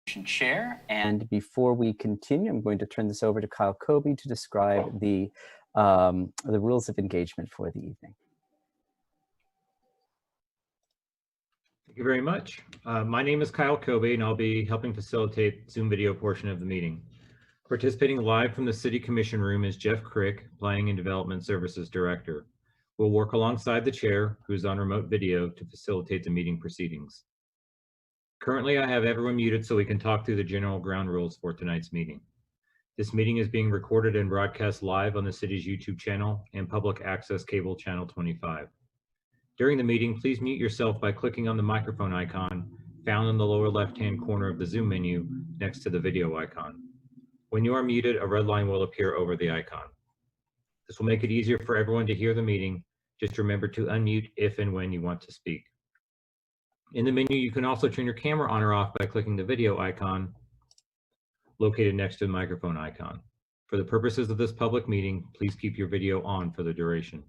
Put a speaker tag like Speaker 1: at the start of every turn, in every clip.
Speaker 1: Chair. And before we continue, I'm going to turn this over to Kyle Kobe to describe the rules of engagement for the evening.
Speaker 2: Thank you very much. My name is Kyle Kobe, and I'll be helping facilitate Zoom video portion of the meeting. Participating live from the City Commission room is Jeff Crick, Planning and Development Services Director. We'll work alongside the chair, who is on remote video, to facilitate the meeting proceedings. Currently, I have everyone muted so we can talk through the general ground rules for tonight's meeting. This meeting is being recorded and broadcast live on the city's YouTube channel and public access cable channel 25. During the meeting, please mute yourself by clicking on the microphone icon found in the lower left-hand corner of the Zoom menu next to the video icon. When you are muted, a red line will appear over the icon. This will make it easier for everyone to hear the meeting. Just remember to unmute if and when you want to speak. In the menu, you can also turn your camera on or off by clicking the video icon located next to the microphone icon. For the purposes of this public meeting, please keep your video on for the duration.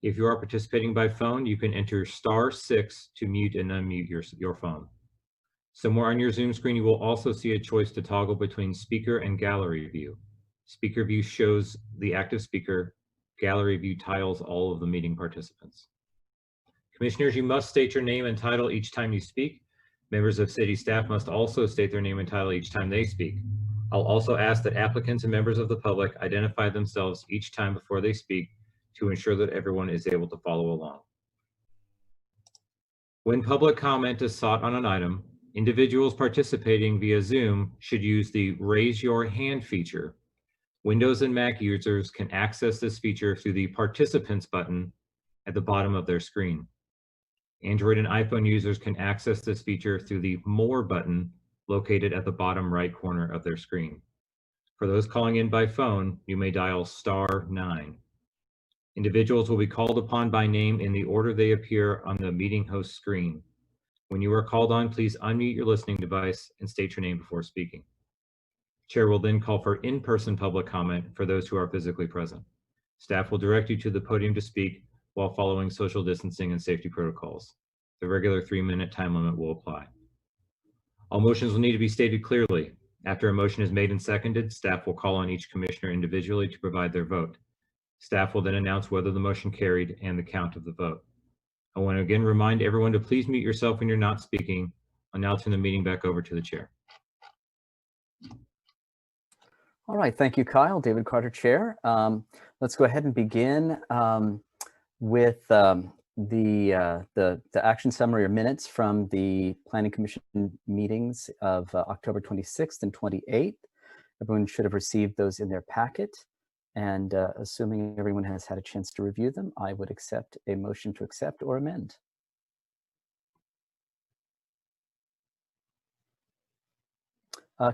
Speaker 2: If you are participating by phone, you can enter *6 to mute and unmute your phone. Somewhere on your Zoom screen, you will also see a choice to toggle between speaker and gallery view. Speaker view shows the active speaker. Gallery view tiles all of the meeting participants. Commissioners, you must state your name and title each time you speak. Members of city staff must also state their name and title each time they speak. I'll also ask that applicants and members of the public identify themselves each time before they speak to ensure that everyone is able to follow along. When public comment is sought on an item, individuals participating via Zoom should use the Raise Your Hand feature. Windows and Mac users can access this feature through the Participants button at the bottom of their screen. Android and iPhone users can access this feature through the More button located at the bottom right corner of their screen. For those calling in by phone, you may dial *9. Individuals will be called upon by name in the order they appear on the meeting host screen. When you are called on, please unmute your listening device and state your name before speaking. Chair will then call for in-person public comment for those who are physically present. Staff will direct you to the podium to speak while following social distancing and safety protocols. The regular 3-minute time limit will apply. All motions will need to be stated clearly. After a motion is made and seconded, staff will call on each commissioner individually to provide their vote. Staff will then announce whether the motion carried and the count of the vote. I want to again remind everyone to please mute yourself when you're not speaking. I'll now turn the meeting back over to the chair.
Speaker 1: All right, thank you, Kyle. David Carter, Chair. Let's go ahead and begin with the action summary or minutes from the Planning Commission meetings of October 26th and 28th. Everyone should have received those in their packet. And assuming everyone has had a chance to review them, I would accept a motion to accept or amend.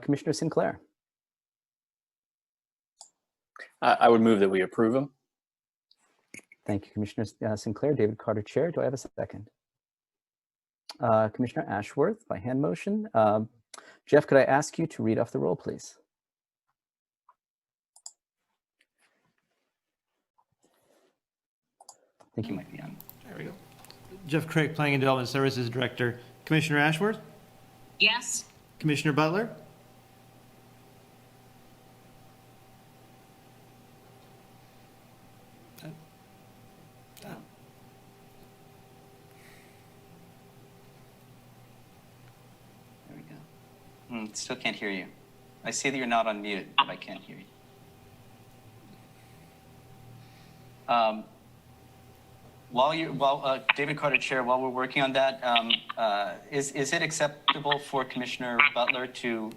Speaker 1: Commissioner Sinclair.
Speaker 3: I would move that we approve them.
Speaker 1: Thank you, Commissioner Sinclair. David Carter, Chair. Do I have a second? Commissioner Ashworth, by hand motion. Jeff, could I ask you to read off the roll, please? I think you might be on.
Speaker 4: There we go. Jeff Craig, Planning and Development Services Director. Commissioner Ashworth?
Speaker 5: Yes.
Speaker 4: Commissioner Butler?
Speaker 1: There we go. Still can't hear you. I see that you're not on mute, but I can't hear you. David Carter, Chair, while we're working on that, is it acceptable for Commissioner Butler to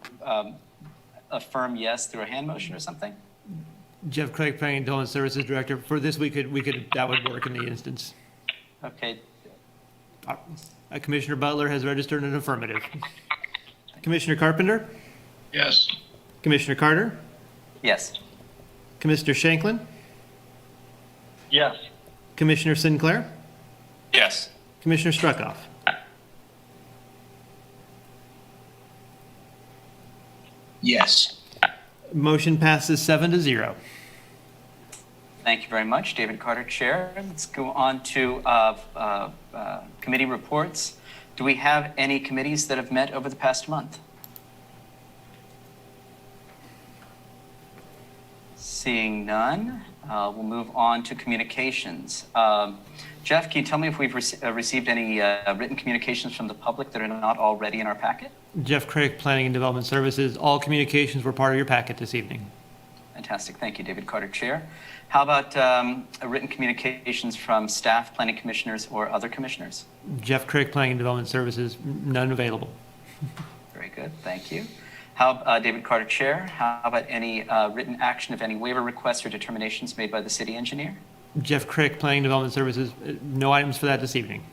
Speaker 1: affirm yes through a hand motion or something?
Speaker 4: Jeff Craig, Planning and Development Services Director. For this, that would work in the instance.
Speaker 1: Okay.
Speaker 4: Commissioner Butler has registered an affirmative. Commissioner Carpenter?
Speaker 6: Yes.
Speaker 4: Commissioner Carter?
Speaker 1: Yes.
Speaker 4: Commissioner Shanklin?
Speaker 6: Yes.
Speaker 4: Commissioner Sinclair?
Speaker 6: Yes.
Speaker 4: Commissioner Struckoff?
Speaker 6: Yes.
Speaker 4: Motion passes 7-0.
Speaker 1: Thank you very much, David Carter, Chair. Let's go on to committee reports. Do we have any committees that have met over the past month? Seeing none, we'll move on to communications. Jeff, can you tell me if we've received any written communications from the public that are not already in our packet?
Speaker 4: Jeff Craig, Planning and Development Services. All communications were part of your packet this evening.
Speaker 1: Fantastic. Thank you, David Carter, Chair. How about written communications from staff, planning commissioners, or other commissioners?
Speaker 4: Jeff Craig, Planning and Development Services. None available.
Speaker 1: Very good. Thank you. How, David Carter, Chair, how about any written action of any waiver requests or determinations made by the city engineer?
Speaker 4: Jeff Craig, Planning and Development Services. No items for that this evening.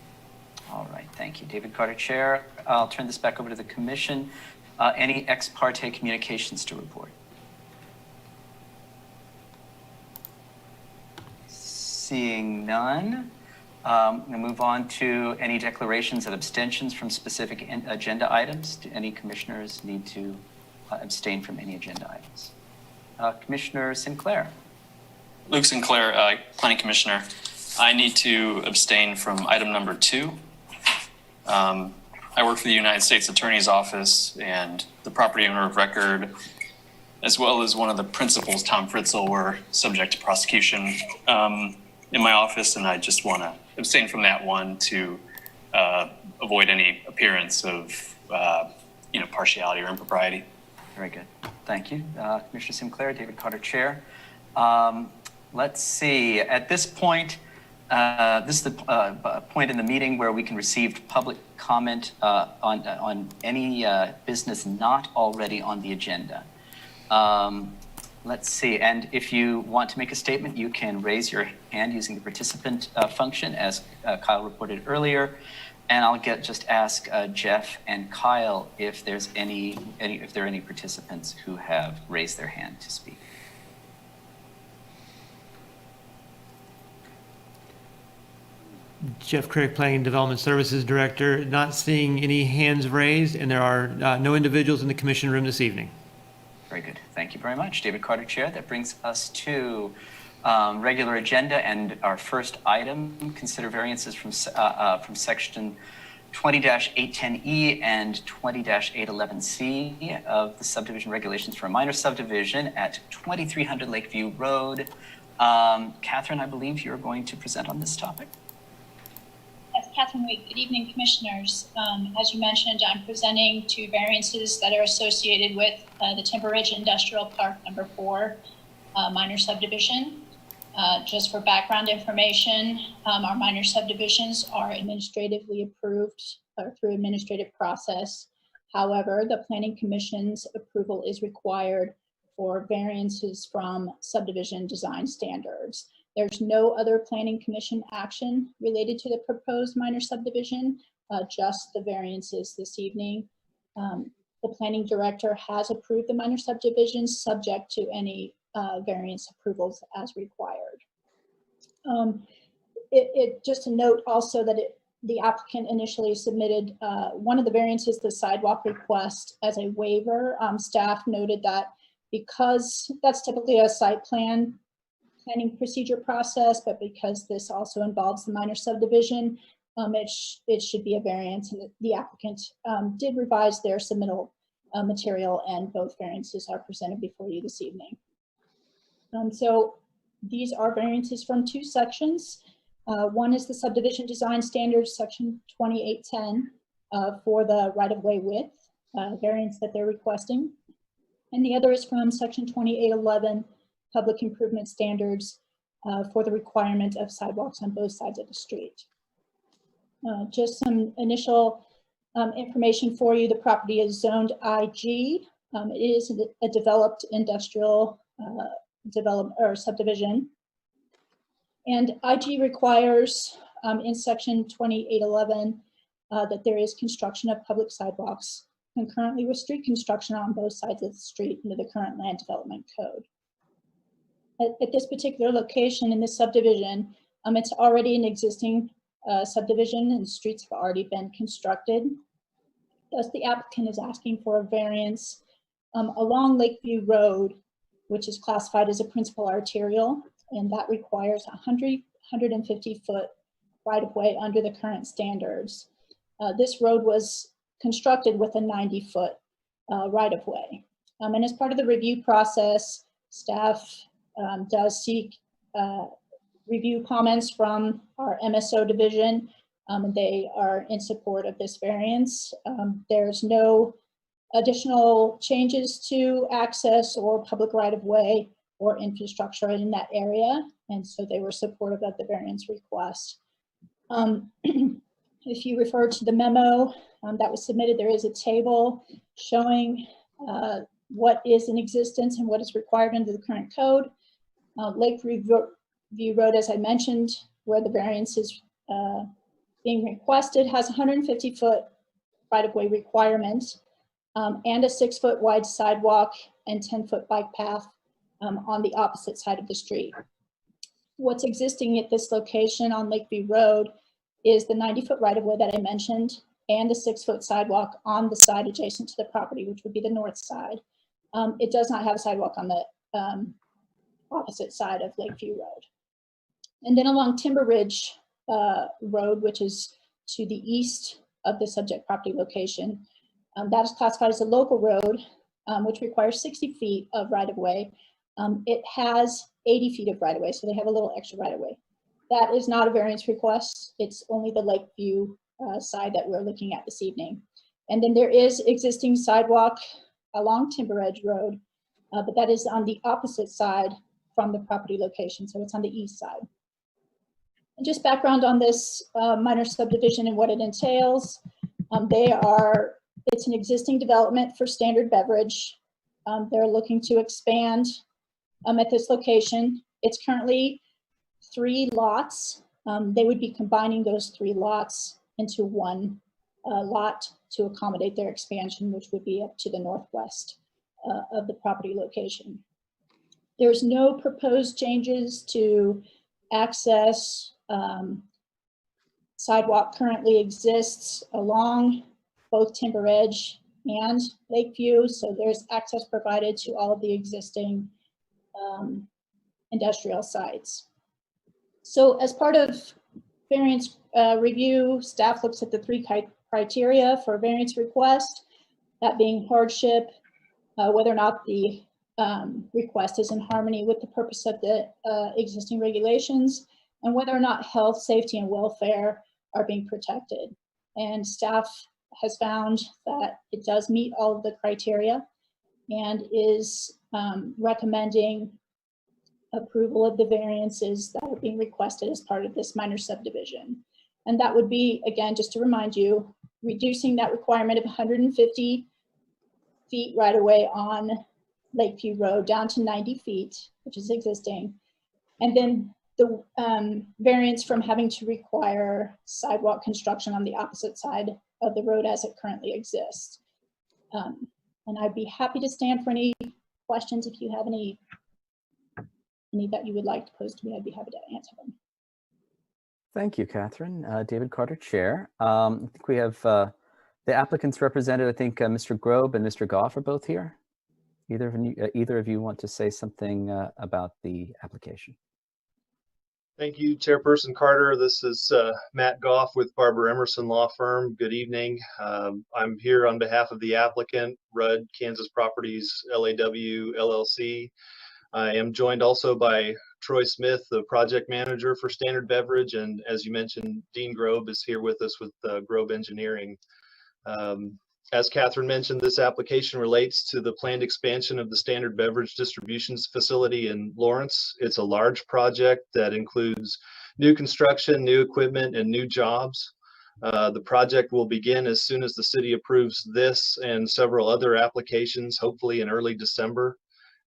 Speaker 1: All right. Thank you, David Carter, Chair. I'll turn this back over to the commission. Any ex parte communications to report? Seeing none, I'm going to move on to any declarations of abstentions from specific agenda items. Do any commissioners need to abstain from any agenda items? Commissioner Sinclair.
Speaker 3: Luke Sinclair, Planning Commissioner. I need to abstain from item number 2. I work for the United States Attorney's Office, and the property owner of record, as well as one of the principals, Tom Fritzl, were subject to prosecution in my office, and I just want to abstain from that one to avoid any appearance of partiality or impropriety.
Speaker 1: Very good. Thank you. Commissioner Sinclair, David Carter, Chair. Let's see. At this point, this is the point in the meeting where we can receive public comment on any business not already on the agenda. Let's see. And if you want to make a statement, you can raise your hand using the participant function, as Kyle reported earlier. And I'll just ask Jeff and Kyle if there's if there are any participants who have raised their hand to speak.
Speaker 4: Jeff Craig, Planning and Development Services Director. Not seeing any hands raised, and there are no individuals in the commission room this evening.
Speaker 1: Very good. Thank you very much, David Carter, Chair. That brings us to regular agenda and our first item. Consider variances from section 20-810E and 20-811C of the Subdivision Regulations for a minor subdivision at 2300 Lakeview Road. Catherine, I believe you're going to present on this topic.
Speaker 5: Yes, Catherine Week. Good evening, commissioners. As you mentioned, I'm presenting 2 variances that are associated with the Timber Ridge Industrial Park number 4 minor subdivision. Just for background information, our minor subdivisions are administratively approved through administrative process. However, the Planning Commission's approval is required for variances from subdivision design standards. There's no other Planning Commission action related to the proposed minor subdivision, just the variances this evening. The Planning Director has approved the minor subdivision subject to any variance approvals as required. Just a note also that the applicant initially submitted one of the variances, the sidewalk request, as a waiver. Staff noted that because that's typically a site planning procedure process, but because this also involves the minor subdivision, it should be a variance, and the applicant did revise their submittal material, and both variances are presented before you this evening. So these are variances from 2 sections. One is the subdivision design standards, section 2810, for the right-of-way width variance that they're requesting. And the other is from section 2811, public improvement standards for the requirement of sidewalks on both sides of the street. Just some initial information for you. The property is zoned IG. It is a developed industrial subdivision. And IG requires in section 2811 that there is construction of public sidewalks concurrently with street construction on both sides of the street under the current land development code. At this particular location in this subdivision, it's already an existing subdivision, and streets have already been constructed. Thus, the applicant is asking for a variance along Lakeview Road, which is classified as a principal arterial, and that requires 150-foot right-of-way under the current standards. This road was constructed with a 90-foot right-of-way. And as part of the review process, staff does seek review comments from our MSO division, and they are in support of this variance. There's no additional changes to access or public right-of-way or infrastructure in that area, and so they were supportive of the variance request. If you refer to the memo that was submitted, there is a table showing what is in existence and what is required under the current code. Lakeview Road, as I mentioned, where the variance is being requested, has 150-foot right-of-way requirement and a 6-foot wide sidewalk and 10-foot bike path on the opposite side of the street. What's existing at this location on Lakeview Road is the 90-foot right-of-way that I mentioned and a 6-foot sidewalk on the side adjacent to the property, which would be the north side. It does not have a sidewalk on the opposite side of Lakeview Road. And then along Timber Ridge Road, which is to the east of the subject property location, that is classified as a local road, which requires 60 feet of right-of-way. It has 80 feet of right-of-way, so they have a little extra right-of-way. That is not a variance request. It's only the Lakeview side that we're looking at this evening. And then there is existing sidewalk along Timber Ridge Road, but that is on the opposite side from the property location, so it's on the east side. And just background on this minor subdivision and what it entails. It's an existing development for Standard Beverage. They're looking to expand at this location. It's currently 3 lots. They would be combining those 3 lots into one lot to accommodate their expansion, which would be up to the northwest of the property location. There's no proposed changes to access. Sidewalk currently exists along both Timber Ridge and Lakeview, so there's access provided to all of the existing industrial sites. So as part of variance review, staff looks at the 3 criteria for a variance request, that being hardship, whether or not the request is in harmony with the purpose of the existing regulations, and whether or not health, safety, and welfare are being protected. And staff has found that it does meet all of the criteria and is recommending approval of the variances that are being requested as part of this minor subdivision. And that would be, again, just to remind you, reducing that requirement of 150 feet right away on Lakeview Road down to 90 feet, which is existing. And then the variance from having to require sidewalk construction on the opposite side of the road as it currently exists. And I'd be happy to stand for any questions. If you have any that you would like to pose to me, I'd be happy to answer them.
Speaker 1: Thank you, Catherine. David Carter, Chair. I think we have the applicants represented. I think Mr. Grobe and Mr. Gough are both here. Either of you want to say something about the application?
Speaker 7: Thank you, Chairperson Carter. This is Matt Gough with Barber Emerson Law Firm. Good evening. I'm here on behalf of the applicant, Rudd Kansas Properties LAW LLC. I am joined also by Troy Smith, the project manager for Standard Beverage, and as you mentioned, Dean Grobe is here with us with Grobe Engineering. As Catherine mentioned, this application relates to the planned expansion of the Standard Beverage Distributions Facility in Lawrence. It's a large project that includes new construction, new equipment, and new jobs. The project will begin as soon as the city approves this and several other applications, hopefully in early December.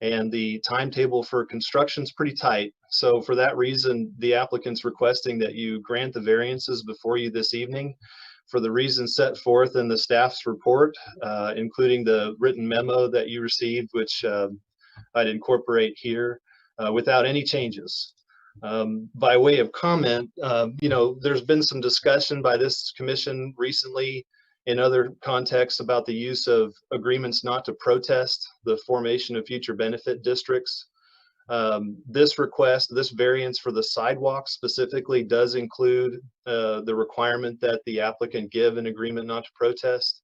Speaker 7: And the timetable for construction is pretty tight. So for that reason, the applicant's requesting that you grant the variances before you this evening for the reasons set forth in the staff's report, including the written memo that you received, which I'd incorporate here without any changes. By way of comment, there's been some discussion by this commission recently in other contexts about the use of agreements not to protest the formation of future benefit districts. This request, this variance for the sidewalk specifically does include the requirement that the applicant give an agreement not to protest.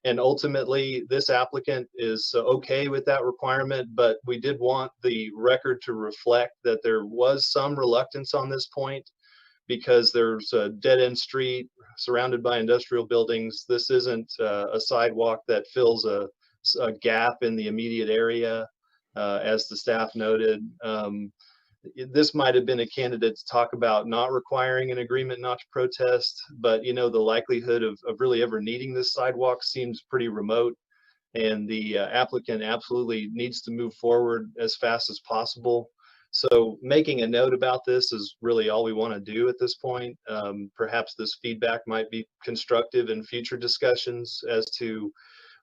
Speaker 7: And ultimately, this applicant is okay with that requirement, but we did want the record to reflect that there was some reluctance on this point because there's a dead-end street surrounded by industrial buildings. This isn't a sidewalk that fills a gap in the immediate area, as the staff noted. This might have been a candidate to talk about not requiring an agreement not to protest, but the likelihood of really ever needing this sidewalk seems pretty remote, and the applicant absolutely needs to move forward as fast as possible. So making a note about this is really all we want to do at this point. Perhaps this feedback might be constructive in future discussions as to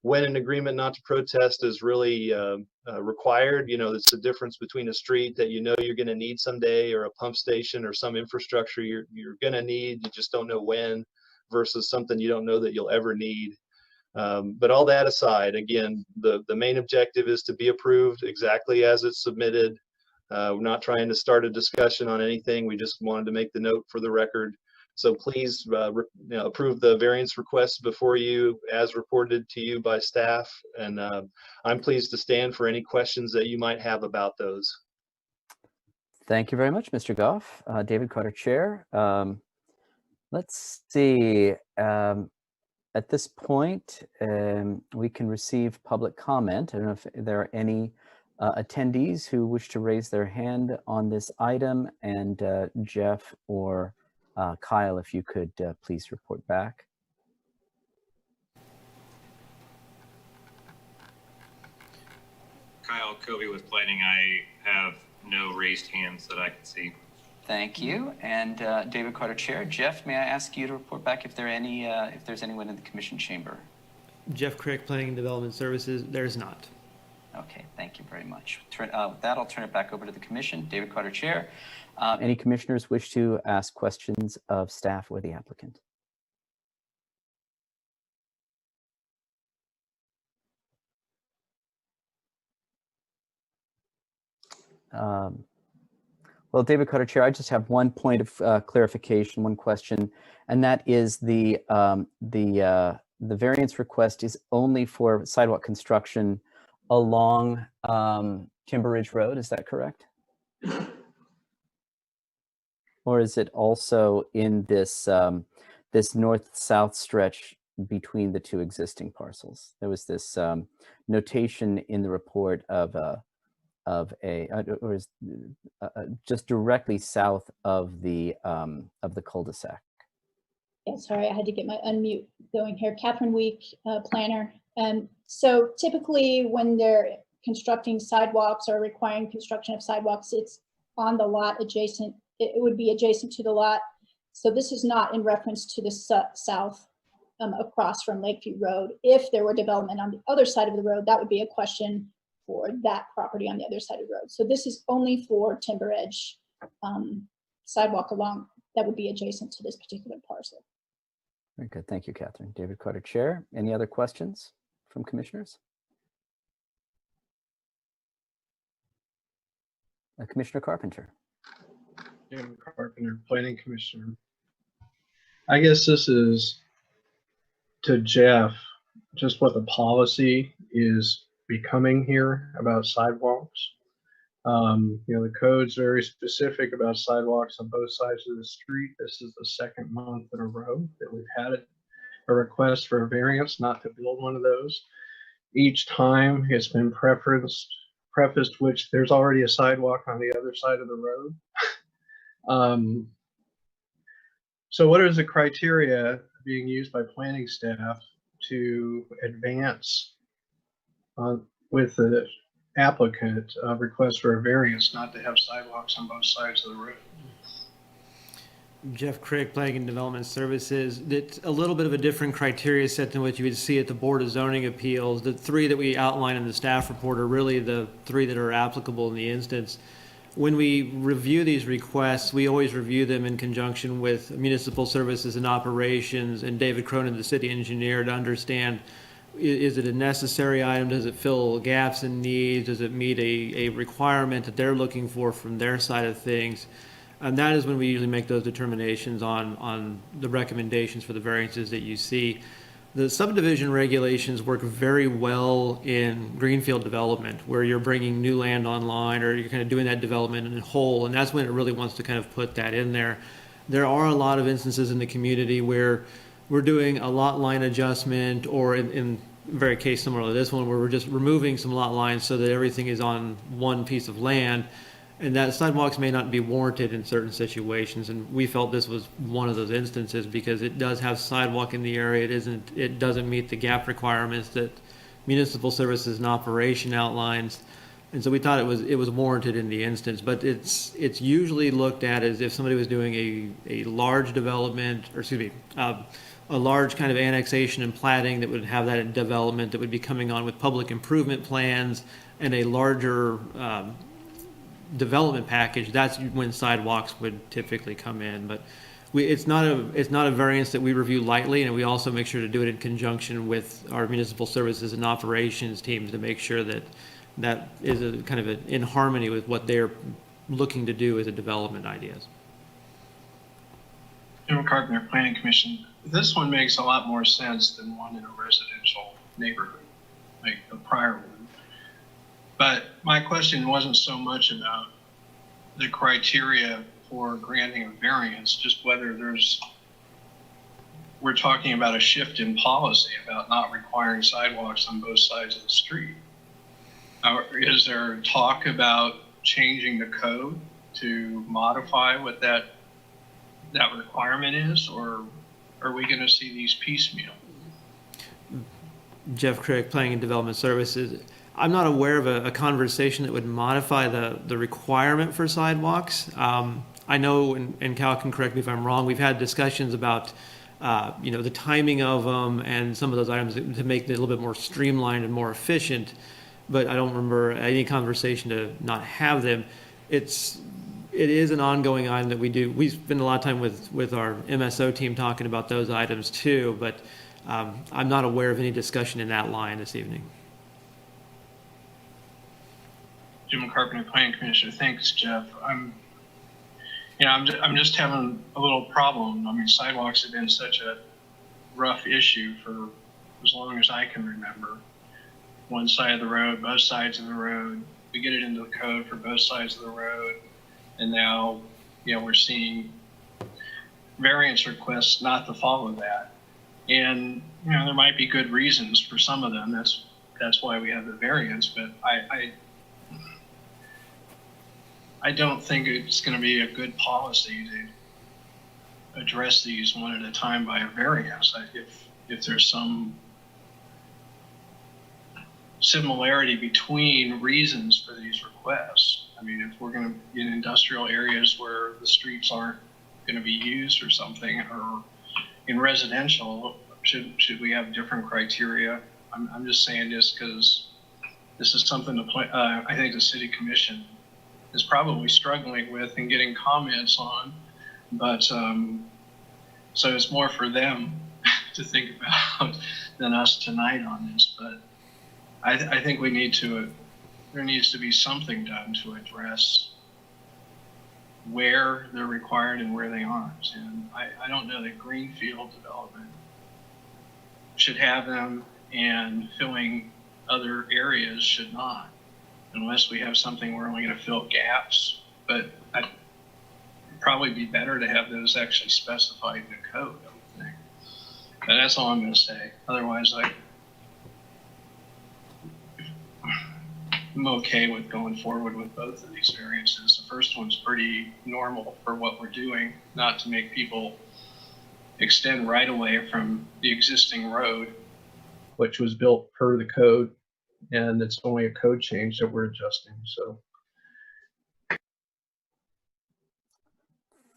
Speaker 7: when an agreement not to protest is really required. It's the difference between a street that you're going to need someday, or a pump station, or some infrastructure you're going to need, you just don't know when, versus something you don't know that you'll ever need. But all that aside, again, the main objective is to be approved exactly as it's submitted. We're not trying to start a discussion on anything. We just wanted to make the note for the record. So please approve the variance requests before you as reported to you by staff. And I'm pleased to stand for any questions that you might have about those.
Speaker 1: Thank you very much, Mr. Gough. David Carter, Chair. Let's see. At this point, we can receive public comment. I don't know if there are any attendees who wish to raise their hand on this item, and Jeff or Kyle, if you could please report back.
Speaker 2: Kyle Covey with planning. I have no raised hands that I can see.
Speaker 1: Thank you. And David Carter, Chair. Jeff, may I ask you to report back if there are any, if there's anyone in the commission chamber?
Speaker 4: Jeff Crick, Planning and Development Services. There's not.
Speaker 1: Okay, thank you very much. With that, I'll turn it back over to the commission. David Carter, Chair. Any commissioners wish to ask questions of staff or the applicant? Well, David Carter, Chair, I just have one point of clarification, one question, and that is the variance request is only for sidewalk construction along Timber Ridge Road. Is that correct? Or is it also in this this north-south stretch between the two existing parcels? There was this notation in the report of just directly south of the cul-de-sac.
Speaker 5: Yeah, sorry, I had to get my unmute going here. Catherine Week, planner. So typically when they're constructing sidewalks or requiring construction of sidewalks, it's on the lot adjacent. It would be adjacent to the lot. So this is not in reference to the south across from Lakeview Road. If there were development on the other side of the road, that would be a question for that property on the other side of the road. So this is only for Timber Edge sidewalk along that would be adjacent to this particular parcel.
Speaker 1: Very good. Thank you, Catherine. David Carter, Chair. Any other questions from commissioners? Commissioner Carpenter.
Speaker 8: Dan Carpenter, Planning Commissioner. I guess this is to Jeff, just what the policy is becoming here about sidewalks. The code's very specific about sidewalks on both sides of the street. This is the second month in a row that we've had a request for a variance not to build one of those. Each time it's been prefaced which there's already a sidewalk on the other side of the road. So what is the criteria being used by planning staff to advance with the applicant request for a variance not to have sidewalks on both sides of the road?
Speaker 4: Jeff Crick, Planning and Development Services. It's a little bit of a different criteria set than what you would see at the Board of Zoning Appeals. The three that we outline in the staff report are really the three that are applicable in the instance. When we review these requests, we always review them in conjunction with Municipal Services and Operations and David Cronin, the city engineer, to understand, is it a necessary item? Does it fill gaps and needs? Does it meet a requirement that they're looking for from their side of things? And that is when we usually make those determinations on the recommendations for the variances that you see. The subdivision regulations work very well in greenfield development, where you're bringing new land online, or you're kind of doing that development in whole, and that's when it really wants to kind of put that in there. There are a lot of instances in the community where we're doing a lot line adjustment, or in very case similar to this one, where we're just removing some lot lines so that everything is on one piece of land, and that sidewalks may not be warranted in certain situations. And we felt this was one of those instances because it does have sidewalk in the area. It doesn't meet the gap requirements that municipal services and operation outlines. And so we thought it was warranted in the instance, but it's usually looked at as if somebody was doing a large development, or excuse me, a large kind of annexation and platting that would have that development that would be coming on with public improvement plans and a larger development package. That's when sidewalks would typically come in. But it's not a variance that we review lightly, and we also make sure to do it in conjunction with our municipal services and operations teams to make sure that that is a kind of in harmony with what they're looking to do as a development ideas.
Speaker 8: Jim Carpenter, Planning Commission. This one makes a lot more sense than one in a residential neighborhood, like the prior one. But my question wasn't so much about the criteria for granting a variance, just whether we're talking about a shift in policy about not requiring sidewalks on both sides of the street. Is there talk about changing the code to modify what that requirement is, or are we going to see these piecemeal?
Speaker 4: Jeff Crick, Planning and Development Services. I'm not aware of a conversation that would modify the requirement for sidewalks. I know, and Cal can correct me if I'm wrong, we've had discussions about the timing of them and some of those items to make it a little bit more streamlined and more efficient, but I don't remember any conversation to not have them. It is an ongoing item that we do. We spend a lot of time with our MSO team talking about those items too, but I'm not aware of any discussion in that line this evening.
Speaker 8: Jim Carpenter, Planning Commissioner. Thanks, Jeff. I'm just having a little problem. I mean, sidewalks have been such a rough issue for as long as I can remember. One side of the road, both sides of the road. We get it into the code for both sides of the road, and now, we're seeing variance requests not to follow that. And there might be good reasons for some of them. That's why we have the variance. But I don't think it's going to be a good policy to address these one at a time by a variance. If there's some similarity between reasons for these requests. I mean, if we're going to in industrial areas where the streets aren't going to be used or something, or in residential, should we have different criteria? I'm just saying this because this is something I think the City Commission is probably struggling with and getting comments on, but so it's more for them to think about than us tonight on this. But I think there needs to be something done to address where they're required and where they aren't. And I don't know that greenfield development should have them, and filling other areas should not, unless we have something we're only going to fill gaps. But it'd probably be better to have those actually specified in the code, I would think. But that's all I'm going to say. Otherwise, I'm okay with going forward with both of these variances. The first one's pretty normal for what we're doing, not to make people extend right away from the existing road, which was built per the code, and it's only a code change that we're adjusting. So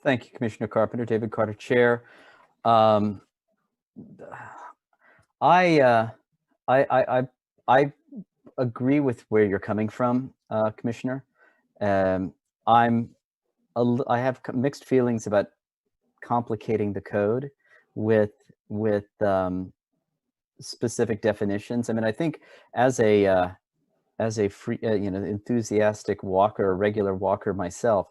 Speaker 1: Thank you, Commissioner Carpenter. David Carter, Chair. I agree with where you're coming from, Commissioner. I have mixed feelings about complicating the code with specific definitions. I mean, I think as a free, enthusiastic walker, regular walker myself,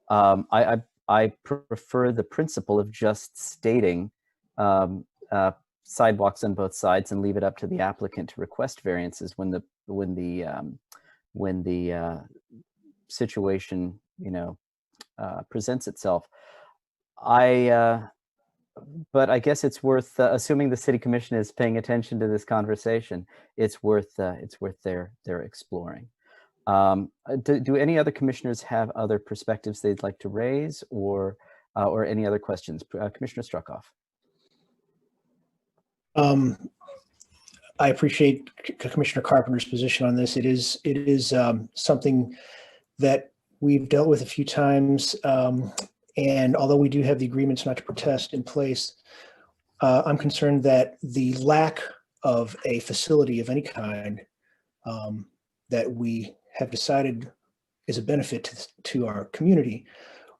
Speaker 1: I prefer the principle of just stating sidewalks on both sides and leave it up to the applicant to request variances when the situation, presents itself. But I guess it's worth, assuming the city commission is paying attention to this conversation, it's worth their exploring. Do any other commissioners have other perspectives they'd like to raise, or any other questions? Commissioner Struckoff.
Speaker 9: I appreciate Commissioner Carpenter's position on this. It is something that we've dealt with a few times. And although we do have the agreements not to protest in place, I'm concerned that the lack of a facility of any kind that we have decided is a benefit to our community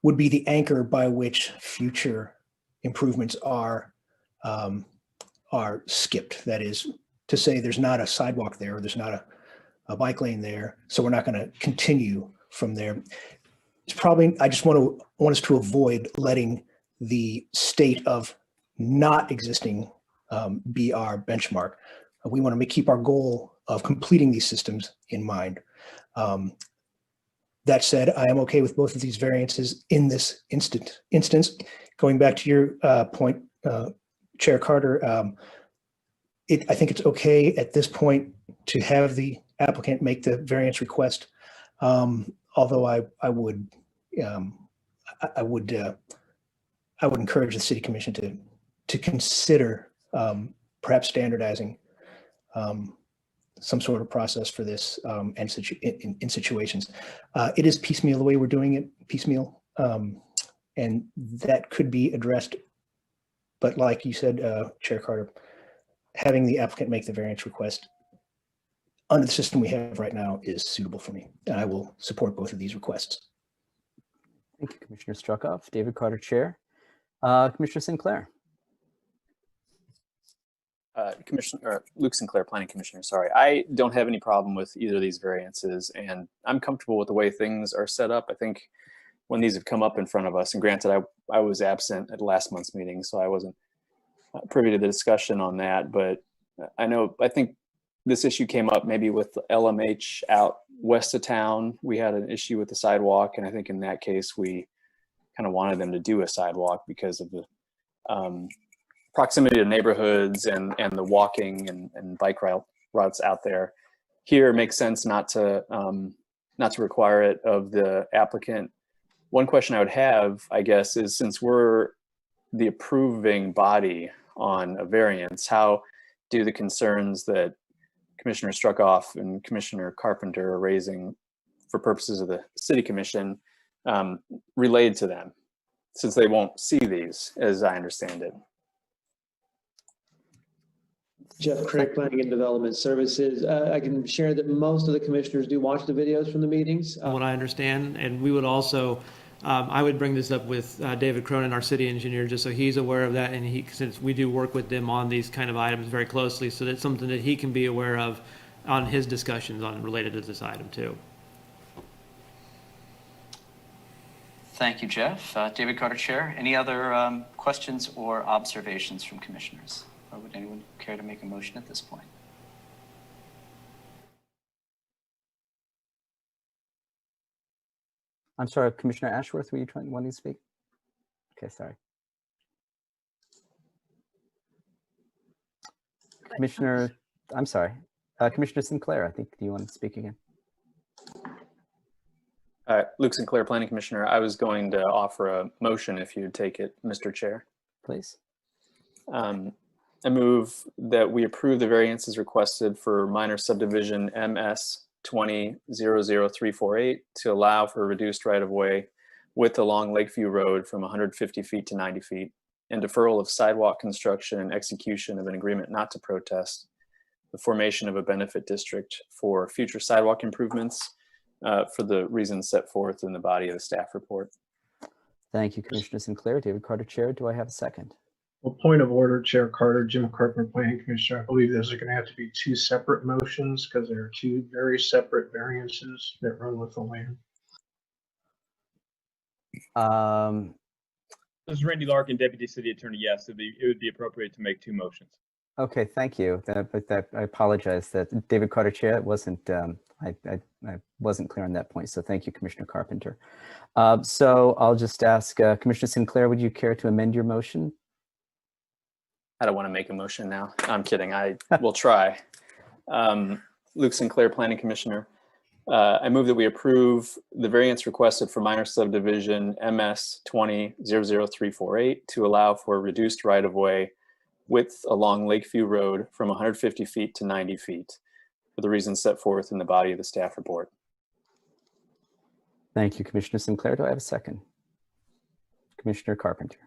Speaker 9: would be the anchor by which future improvements are skipped. That is to say, there's not a sidewalk there, or there's not a bike lane there, so we're not going to continue from there. It's probably, I just want us to avoid letting the state of not existing be our benchmark. We want to keep our goal of completing these systems in mind. That said, I am okay with both of these variances in this instance. Going back to your point, Chair Carter, I think it's okay at this point to have the applicant make the variance request. Although I would encourage the city commission to consider perhaps standardizing some sort of process for this in situations. It is piecemeal the way we're doing it, piecemeal, and that could be addressed. But like you said, Chair Carter, having the applicant make the variance request under the system we have right now is suitable for me, and I will support both of these requests.
Speaker 1: Thank you, Commissioner Struckoff. David Carter, Chair. Commissioner Sinclair.
Speaker 3: Luke Sinclair, Planning Commissioner, sorry. I don't have any problem with either of these variances, and I'm comfortable with the way things are set up. I think when these have come up in front of us, and granted, I was absent at last month's meeting, so I wasn't privy to the discussion on that, but I think this issue came up maybe with LMH out west of town. We had an issue with the sidewalk, and I think in that case, we kind of wanted them to do a sidewalk because of the proximity to neighborhoods and the walking and bike routes out there. Here, it makes sense not to require it of the applicant. One question I would have, I guess, is since we're the approving body on a variance, how do the concerns that Commissioner Struckoff and Commissioner Carpenter are raising for purposes of the City Commission relate to them, since they won't see these, as I understand it?
Speaker 10: Jeff Crick, Planning and Development Services. I can share that most of the commissioners do watch the videos from the meetings.
Speaker 4: What I understand, and we would also, I would bring this up with David Cronin, our city engineer, just so he's aware of that, and since we do work with them on these kind of items very closely, so that's something that he can be aware of on his discussions related to this item too.
Speaker 11: Thank you, Jeff. David Carter, Chair. Any other questions or observations from commissioners? Or would anyone care to make a motion at this point?
Speaker 1: I'm sorry, Commissioner Ashworth, were you wanting to speak? Okay, sorry. Commissioner, I'm sorry. Commissioner Sinclair, I think, do you want to speak again?
Speaker 3: Luke Sinclair, Planning Commissioner. I was going to offer a motion if you'd take it, Mr. Chair.
Speaker 1: Please.
Speaker 3: I move that we approve the variances requested for minor subdivision MS 20-00348 to allow for a reduced right-of-way width along Lakeview Road from 150 feet to 90 feet, and deferral of sidewalk construction and execution of an agreement not to protest the formation of a benefit district for future sidewalk improvements for the reasons set forth in the body of the staff report.
Speaker 1: Thank you, Commissioner Sinclair. David Carter, Chair. Do I have a second?
Speaker 8: Well, point of order, Chair Carter, Jim Carpenter, Planning Commissioner. I believe those are going to have to be two separate motions because there are two very separate variances that run with the land.
Speaker 12: This is Randy Larkin, Deputy City Attorney. Yes, it would be appropriate to make two motions.
Speaker 1: Okay, thank you. I apologize that David Carter Chair, it wasn't, I wasn't clear on that point. So thank you, Commissioner Carpenter. So I'll just ask Commissioner Sinclair, would you care to amend your motion?
Speaker 3: I don't want to make a motion now. I'm kidding. I will try. Luke Sinclair, Planning Commissioner. I move that we approve the variance requested for minor subdivision MS 20-00348 to allow for reduced right-of-way width along Lakeview Road from 150 feet to 90 feet for the reasons set forth in the body of the staff report.
Speaker 1: Thank you, Commissioner Sinclair. Do I have a second? Commissioner Carpenter.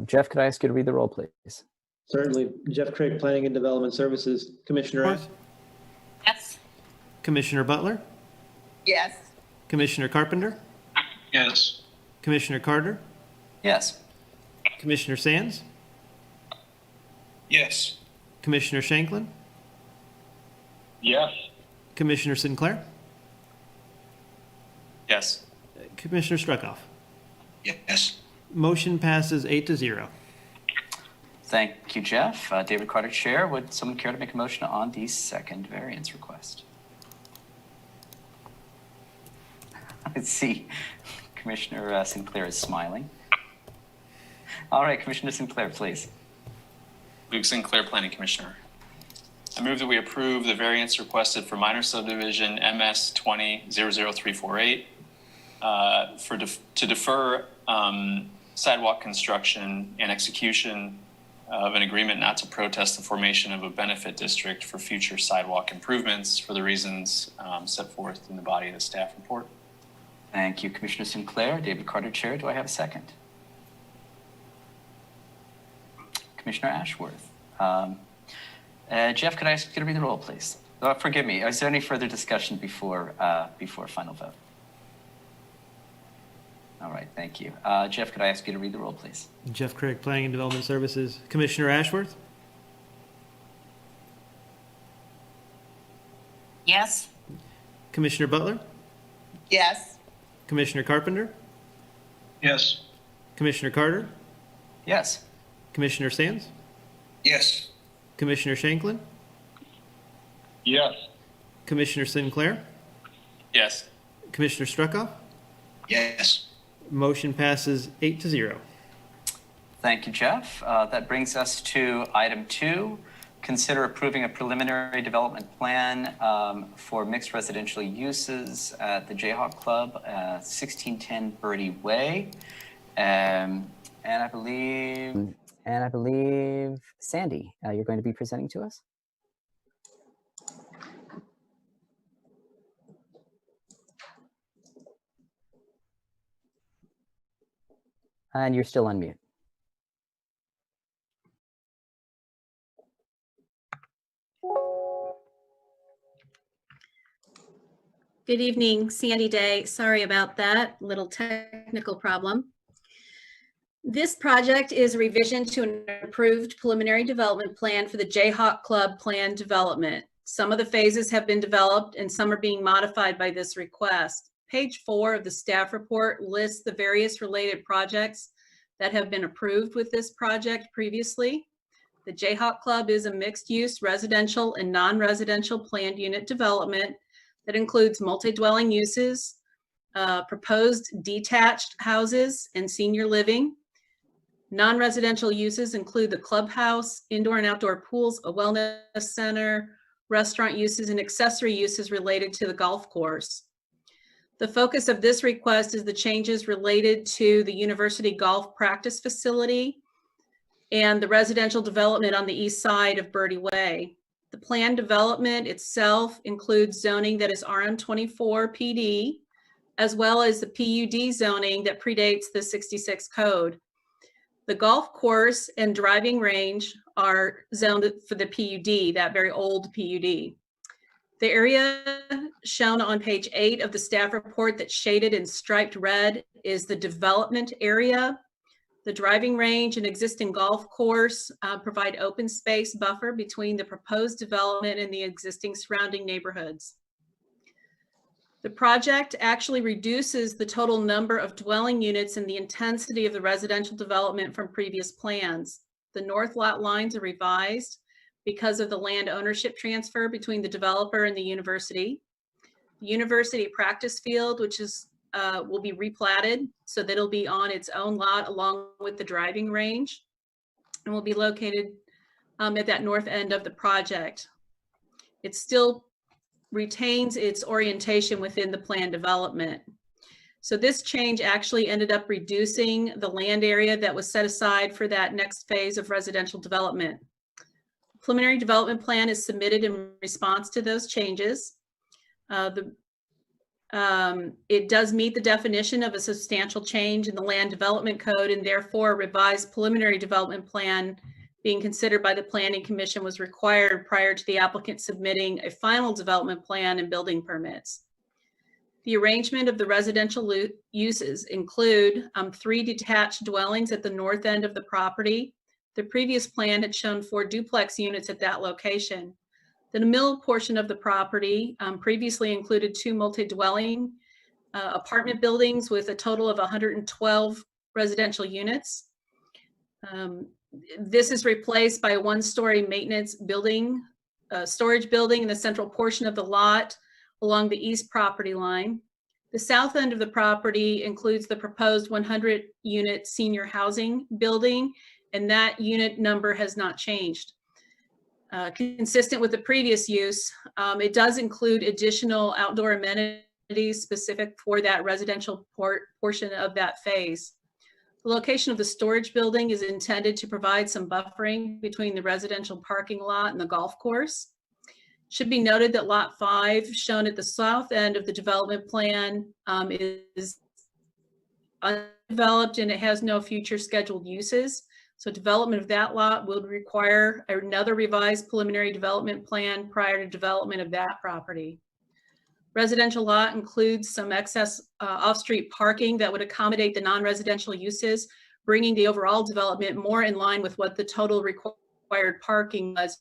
Speaker 1: Jeff, could I ask you to read the roll, please?
Speaker 10: Certainly. Jeff Craig, Planning and Development Services. Commissioner Ash?
Speaker 12: Yes.
Speaker 4: Commissioner Butler,
Speaker 12: Yes.
Speaker 4: Commissioner Carpenter,
Speaker 6: Yes.
Speaker 4: Commissioner Carter,
Speaker 11: Yes.
Speaker 4: Commissioner Sands,
Speaker 6: Yes.
Speaker 4: Commissioner Shanklin,
Speaker 6: Yes.
Speaker 4: Commissioner Sinclair,
Speaker 3: Yes.
Speaker 4: Commissioner Struckoff.
Speaker 6: Yes.
Speaker 4: Motion passes 8-0.
Speaker 11: Thank you, Jeff. David Carter, Chair. Would someone care to make a motion on the second variance request? Let's see. Commissioner Sinclair is smiling. All right, Commissioner Sinclair, please.
Speaker 3: Luke Sinclair, Planning Commissioner. I move that we approve the variance requested for minor subdivision MS 20-00348 to defer sidewalk construction and execution of an agreement not to protest the formation of a benefit district for future sidewalk improvements for the reasons set forth in the body of the staff report.
Speaker 11: Thank you, Commissioner Sinclair. David Carter, Chair. Do I have a second? Commissioner Ashworth. Jeff, could I ask you to read the roll, please? Forgive me. Is there any further discussion before final vote? All right, thank you. Jeff, could I ask you to read the roll, please?
Speaker 4: Jeff Craig, Planning and Development Services. Commissioner Ashworth,
Speaker 12: Yes.
Speaker 4: Commissioner Butler,
Speaker 12: Yes.
Speaker 4: Commissioner Carpenter,
Speaker 6: Yes.
Speaker 4: Commissioner Carter,
Speaker 11: Yes.
Speaker 4: Commissioner Sands,
Speaker 6: Yes.
Speaker 4: Commissioner Shanklin,
Speaker 6: Yes.
Speaker 4: Commissioner Sinclair,
Speaker 3: Yes.
Speaker 4: Commissioner Struckoff.
Speaker 6: Yes.
Speaker 4: Motion passes 8-0.
Speaker 11: Thank you, Jeff. That brings us to item 2. Consider approving a preliminary development plan for mixed residential uses at the Jayhawk Club, 1610 Birdie Way. And I believe...
Speaker 1: Sandy, you're going to be presenting to us? And you're still on mute.
Speaker 13: Good evening, Sandy Day. Sorry about that little technical problem. This project is a revision to an approved preliminary development plan for the Jayhawk Club plan development. Some of the phases have been developed and some are being modified by this request. Page 4 of the staff report lists the various related projects that have been approved with this project previously. The Jayhawk Club is a mixed-use residential and non-residential planned unit development that includes multi-dwelling uses, proposed detached houses and senior living. Non-residential uses include the clubhouse, indoor and outdoor pools, a wellness center, restaurant uses, and accessory uses related to the golf course. The focus of this request is the changes related to the University Golf Practice Facility and the residential development on the east side of Birdie Way. The planned development itself includes zoning that is RM24 PD, as well as the PUD zoning that predates the 66 code. The golf course and driving range are zoned for the PUD, that very old PUD. The area shown on page 8 of the staff report that's shaded in striped red is the development area. The driving range and existing golf course provide open space buffer between the proposed development and the existing surrounding neighborhoods. The project actually reduces the total number of dwelling units and the intensity of the residential development from previous plans. The north lot lines are revised because of the land ownership transfer between the developer and the university. The university practice field, which is will be replatted so that it'll be on its own lot along with the driving range, and will be located at that north end of the project. It still retains its orientation within the planned development. So this change actually ended up reducing the land area that was set aside for that next phase of residential development. The preliminary development plan is submitted in response to those changes. It does meet the definition of a substantial change in the land development code, and therefore a revised preliminary development plan being considered by the Planning Commission was required prior to the applicant submitting a final development plan and building permits. The arrangement of the residential uses include 3 detached dwellings at the north end of the property. The previous plan had shown 4 duplex units at that location. The middle portion of the property previously included 2 multi-dwelling apartment buildings with a total of 112 residential units. This is replaced by a 1-story maintenance building, storage building in the central portion of the lot along the east property line. The south end of the property includes the proposed 100-unit senior housing building, and that unit number has not changed. Consistent with the previous use, it does include additional outdoor amenities specific for that residential portion of that phase. The location of the storage building is intended to provide some buffering between the residential parking lot and the golf course. It should be noted that Lot 5, shown at the south end of the development plan, is undeveloped and it has no future scheduled uses. So development of that lot will require another revised preliminary development plan prior to development of that property. Residential lot includes some excess off-street parking that would accommodate the non-residential uses, bringing the overall development more in line with what the total required parking was.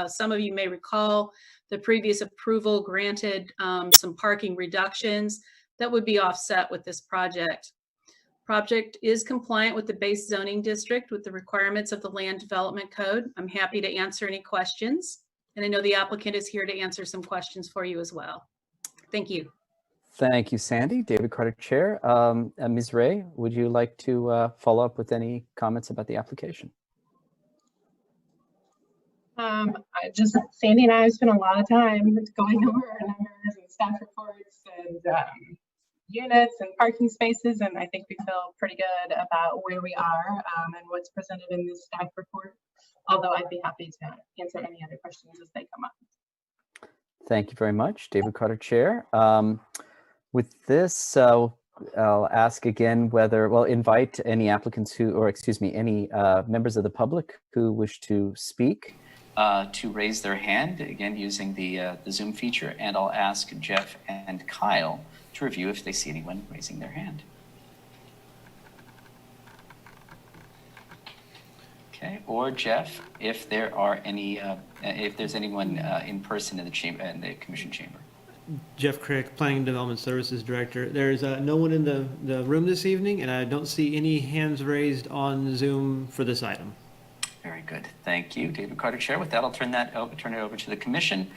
Speaker 13: Some of you may recall the previous approval granted some parking reductions that would be offset with this project. Project is compliant with the base zoning district with the requirements of the land development code. I'm happy to answer any questions. And I know the applicant is here to answer some questions for you as well. Thank you.
Speaker 1: Thank you, Sandy. David Carter, Chair. Ms. Rhea, would you like to follow up with any comments about the application?
Speaker 14: Sandy and I have spent a lot of time going over our numbers and staff reports and units and parking spaces, and I think we feel pretty good about where we are and what's presented in this staff report, although I'd be happy to answer any other questions as they come up.
Speaker 1: Thank you very much, David Carter, Chair. With this, I'll ask again whether, well, invite any applicants who, or excuse me, any members of the public who wish to speak.
Speaker 11: To raise their hand, again, using the Zoom feature, and I'll ask Jeff and Kyle to review if they see anyone raising their hand. Okay, or Jeff, if there are any, if there's anyone in person in the chamber, in the commission chamber.
Speaker 4: Jeff Crick, Planning and Development Services Director. There's no one in the room this evening, and I don't see any hands raised on Zoom for this item.
Speaker 11: Very good. Thank you, David Carter, Chair. With that, I'll turn it over to the commission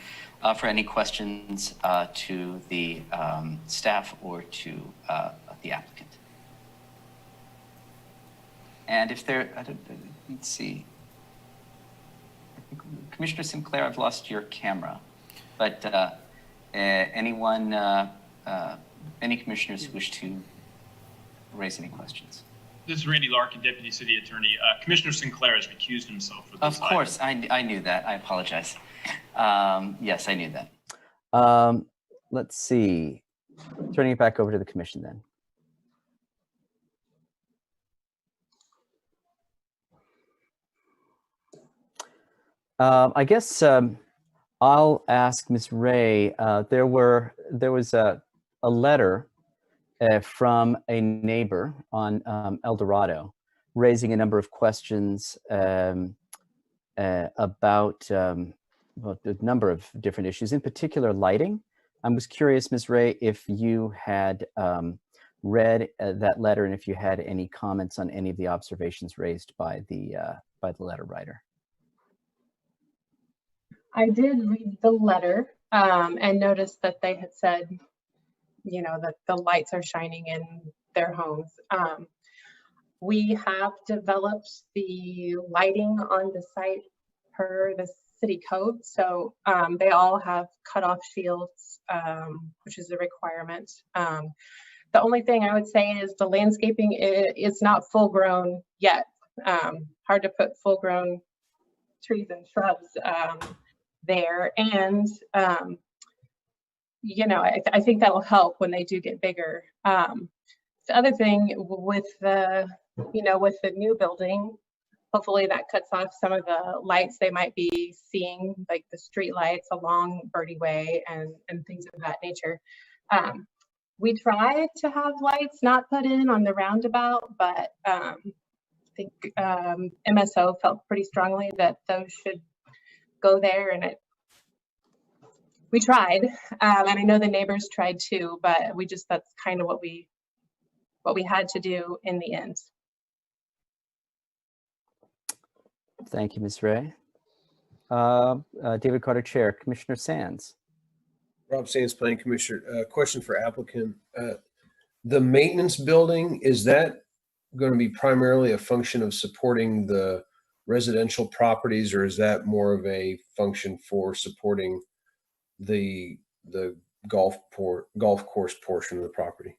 Speaker 11: for any questions to the staff or to the applicant. And if there, let's see. Commissioner Sinclair, I've lost your camera, but anyone, any commissioners who wish to raise any questions?
Speaker 15: This is Randy Larkin, Deputy City Attorney. Commissioner Sinclair has recused himself for this
Speaker 11: Of course, I knew that. I apologize. Yes, I knew that.
Speaker 1: Let's see. Turning it back over to the commission then. I guess I'll ask Ms. Rhea. There was a letter from a neighbor on El Dorado raising a number of questions about well, a number of different issues, in particular lighting. I was curious, Ms. Rhea, if you had read that letter and if you had any comments on any of the observations raised by the by the letter writer?
Speaker 14: I did read the letter and noticed that they had said, you know, that the lights are shining in their homes. We have developed the lighting on the site per the city code. So they all have cutoff shields, which is a requirement. The only thing I would say is the landscaping is not full grown yet. Hard to put full grown trees and shrubs there. And, you know, I think that'll help when they do get bigger. The other thing with the, you know, with the new building, hopefully that cuts off some of the lights they might be seeing, like the street lights along Birdie Way and things of that nature. We tried to have lights not put in on the roundabout, but I think MSO felt pretty strongly that those should go there, and we tried, and I know the neighbors tried too, but that's kind of what we had to do in the end.
Speaker 1: Thank you, Ms. Ray. David Carter, Chair. Commissioner Sands.
Speaker 16: Rob Sands, Planning Commissioner. Question for applicant. The maintenance building, is that going to be primarily a function of supporting the residential properties, or is that more of a function for supporting the golf course portion of the property?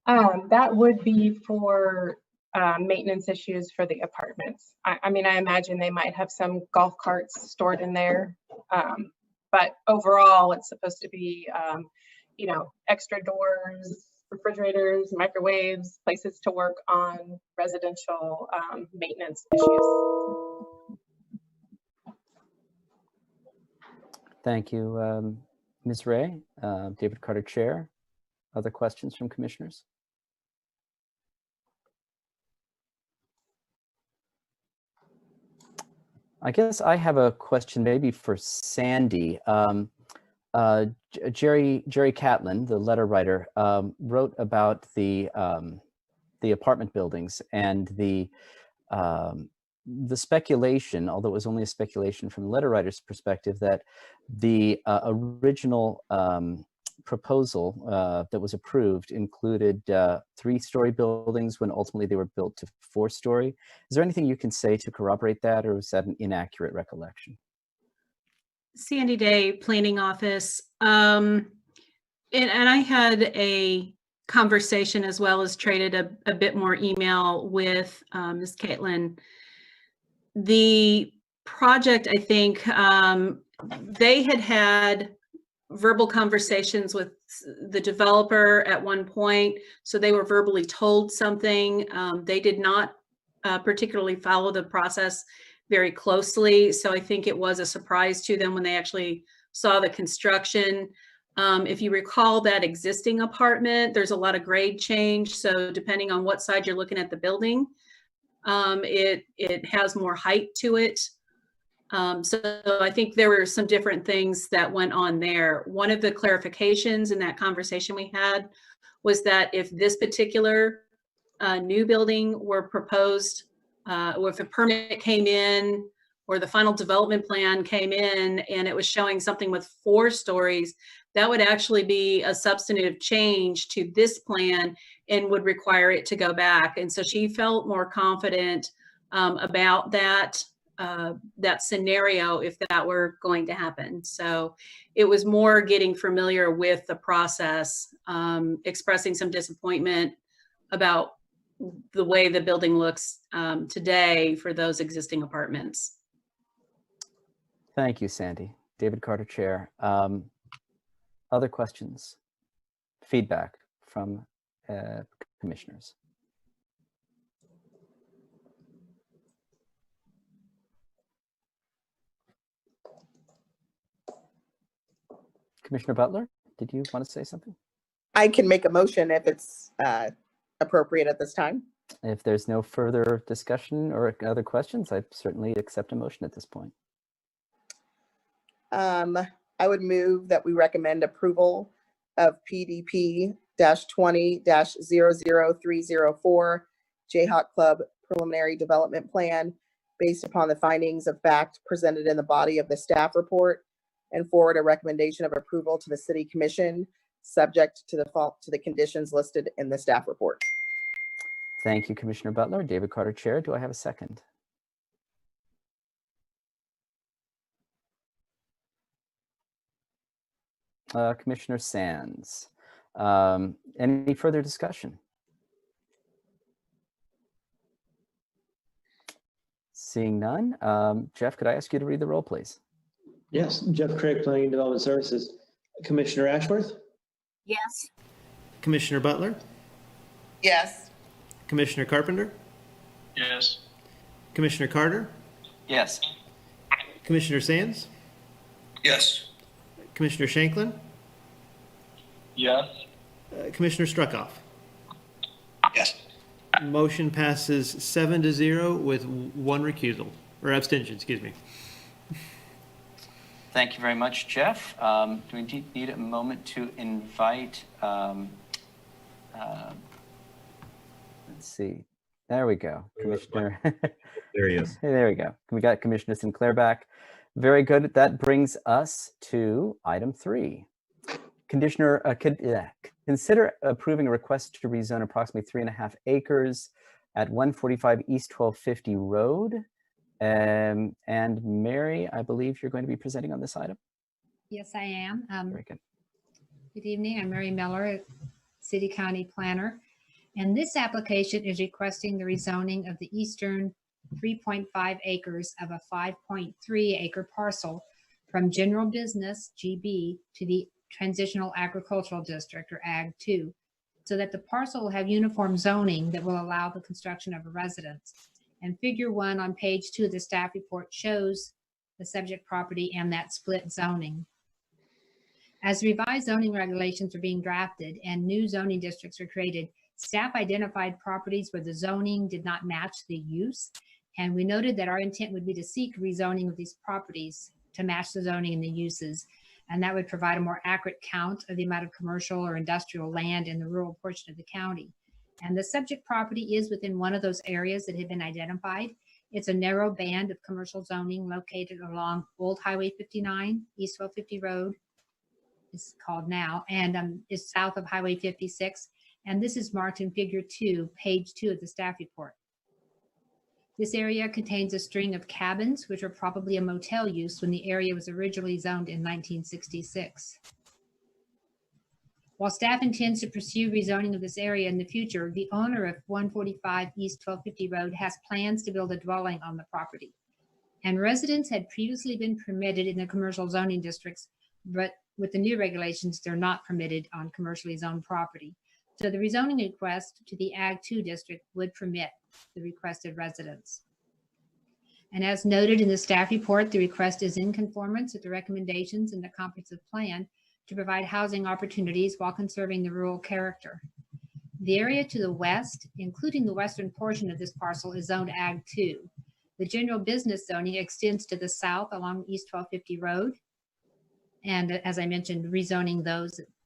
Speaker 14: That would be for maintenance issues for the apartments. I mean, I imagine they might have some golf carts stored in there, but overall it's supposed to be, you know, extra doors, refrigerators, microwaves, places to work on residential maintenance issues.
Speaker 1: Thank you, Ms. Ray. David Carter, Chair. Other questions from commissioners? I guess I have a question maybe for Sandy. Jerry Catlin, the letter writer, wrote about the apartment buildings and the speculation, although it was only a speculation from the letter writer's perspective, that the original proposal that was approved included 3-story buildings when ultimately they were built to 4-story. Is there anything you can say to corroborate that, or is that an inaccurate recollection?
Speaker 13: Sandy Day, Planning Office. And I had a conversation as well as traded a bit more email with Ms. Caitlin. The project, I think, they had verbal conversations with the developer at one point, so they were verbally told something. They did not particularly follow the process very closely, so I think it was a surprise to them when they actually saw the construction. If you recall that existing apartment, there's a lot of grade change, so depending on what side you're looking at the building, it has more height to it. So I think there were some different things that went on there. One of the clarifications in that conversation we had was that if this particular new building were proposed, or if a permit came in or the final development plan came in and it was showing something with 4 stories, that would actually be a substantive change to this plan and would require it to go back. And so she felt more confident about that scenario if that were going to happen. So it was more getting familiar with the process, expressing some disappointment about the way the building looks today for those existing apartments.
Speaker 1: Thank you, Sandy. David Carter, Chair. Other questions? Feedback from commissioners? Commissioner Butler, did you want to say something?
Speaker 12: I can make a motion if it's appropriate at this time.
Speaker 1: If there's no further discussion or other questions, I certainly accept a motion at this point.
Speaker 12: I would move that we recommend approval of PDP-20-00304 Jayhawk Club preliminary development plan based upon the findings of fact presented in the body of the staff report, and forward a recommendation of approval to the City Commission, subject to the conditions listed in the staff report.
Speaker 1: Thank you, Commissioner Butler. David Carter, Chair. Do I have a second? Commissioner Sands. Any further discussion? Seeing none. Jeff, could I ask you to read the roll, please?
Speaker 10: Yes, Jeff Crick, Planning and Development Services. Commissioner Ashworth?
Speaker 13: Yes.
Speaker 4: Commissioner Butler,
Speaker 12: Yes.
Speaker 4: Commissioner Carpenter,
Speaker 6: Yes.
Speaker 4: Commissioner Carter,
Speaker 11: Yes.
Speaker 4: Commissioner Sands,
Speaker 6: Yes.
Speaker 4: Commissioner Shanklin,
Speaker 6: Yes.
Speaker 4: Commissioner Struckoff.
Speaker 6: Yes.
Speaker 4: Motion passes 7-0 with one recusal, or abstention, excuse me.
Speaker 11: Thank you very much, Jeff. Do we need a moment to invite,
Speaker 1: Let's see. There we go. Commissioner.
Speaker 2: There he is.
Speaker 1: Hey, there we go. We got Commissioner Sinclair back. Very good. That brings us to item 3. Consider approving a request to rezone approximately 3.5 acres at 145 East 1250 Road. And Mary, I believe you're going to be presenting on this item.
Speaker 17: Yes, I am.
Speaker 1: Very good.
Speaker 17: Good evening. I'm Mary Miller, City County Planner. And this application is requesting the rezoning of the eastern 3.5 acres of a 5.3 acre parcel from General Business, GB, to the Transitional Agricultural District, or Ag 2, so that the parcel will have uniform zoning that will allow the construction of a residence. And figure 1 on page 2 of the staff report shows the subject property and that split zoning. As revised zoning regulations are being drafted and new zoning districts are created, staff identified properties where the zoning did not match the use. And we noted that our intent would be to seek rezoning of these properties to match the zoning and the uses. And that would provide a more accurate count of the amount of commercial or industrial land in the rural portion of the county. And the subject property is within one of those areas that have been identified. It's a narrow band of commercial zoning located along Old Highway 59, East 1250 Road, is called now, and is south of Highway 56. And this is marked in figure 2, page 2 of the staff report. This area contains a string of cabins, which are probably a motel use when the area was originally zoned in 1966. While staff intends to pursue rezoning of this area in the future, the owner of 145 East 1250 Road has plans to build a dwelling on the property. And residents had previously been permitted in the commercial zoning districts, but with the new regulations, they're not permitted on commercially zoned property. So the rezoning request to the Ag 2 district would permit the requested residents. And as noted in the staff report, the request is in conformance with the recommendations in the comprehensive plan to provide housing opportunities while conserving the rural character. The area to the west, including the western portion of this parcel, is zoned Ag 2. The general business zoning extends to the south along East 1250 Road. And as I mentioned, rezoning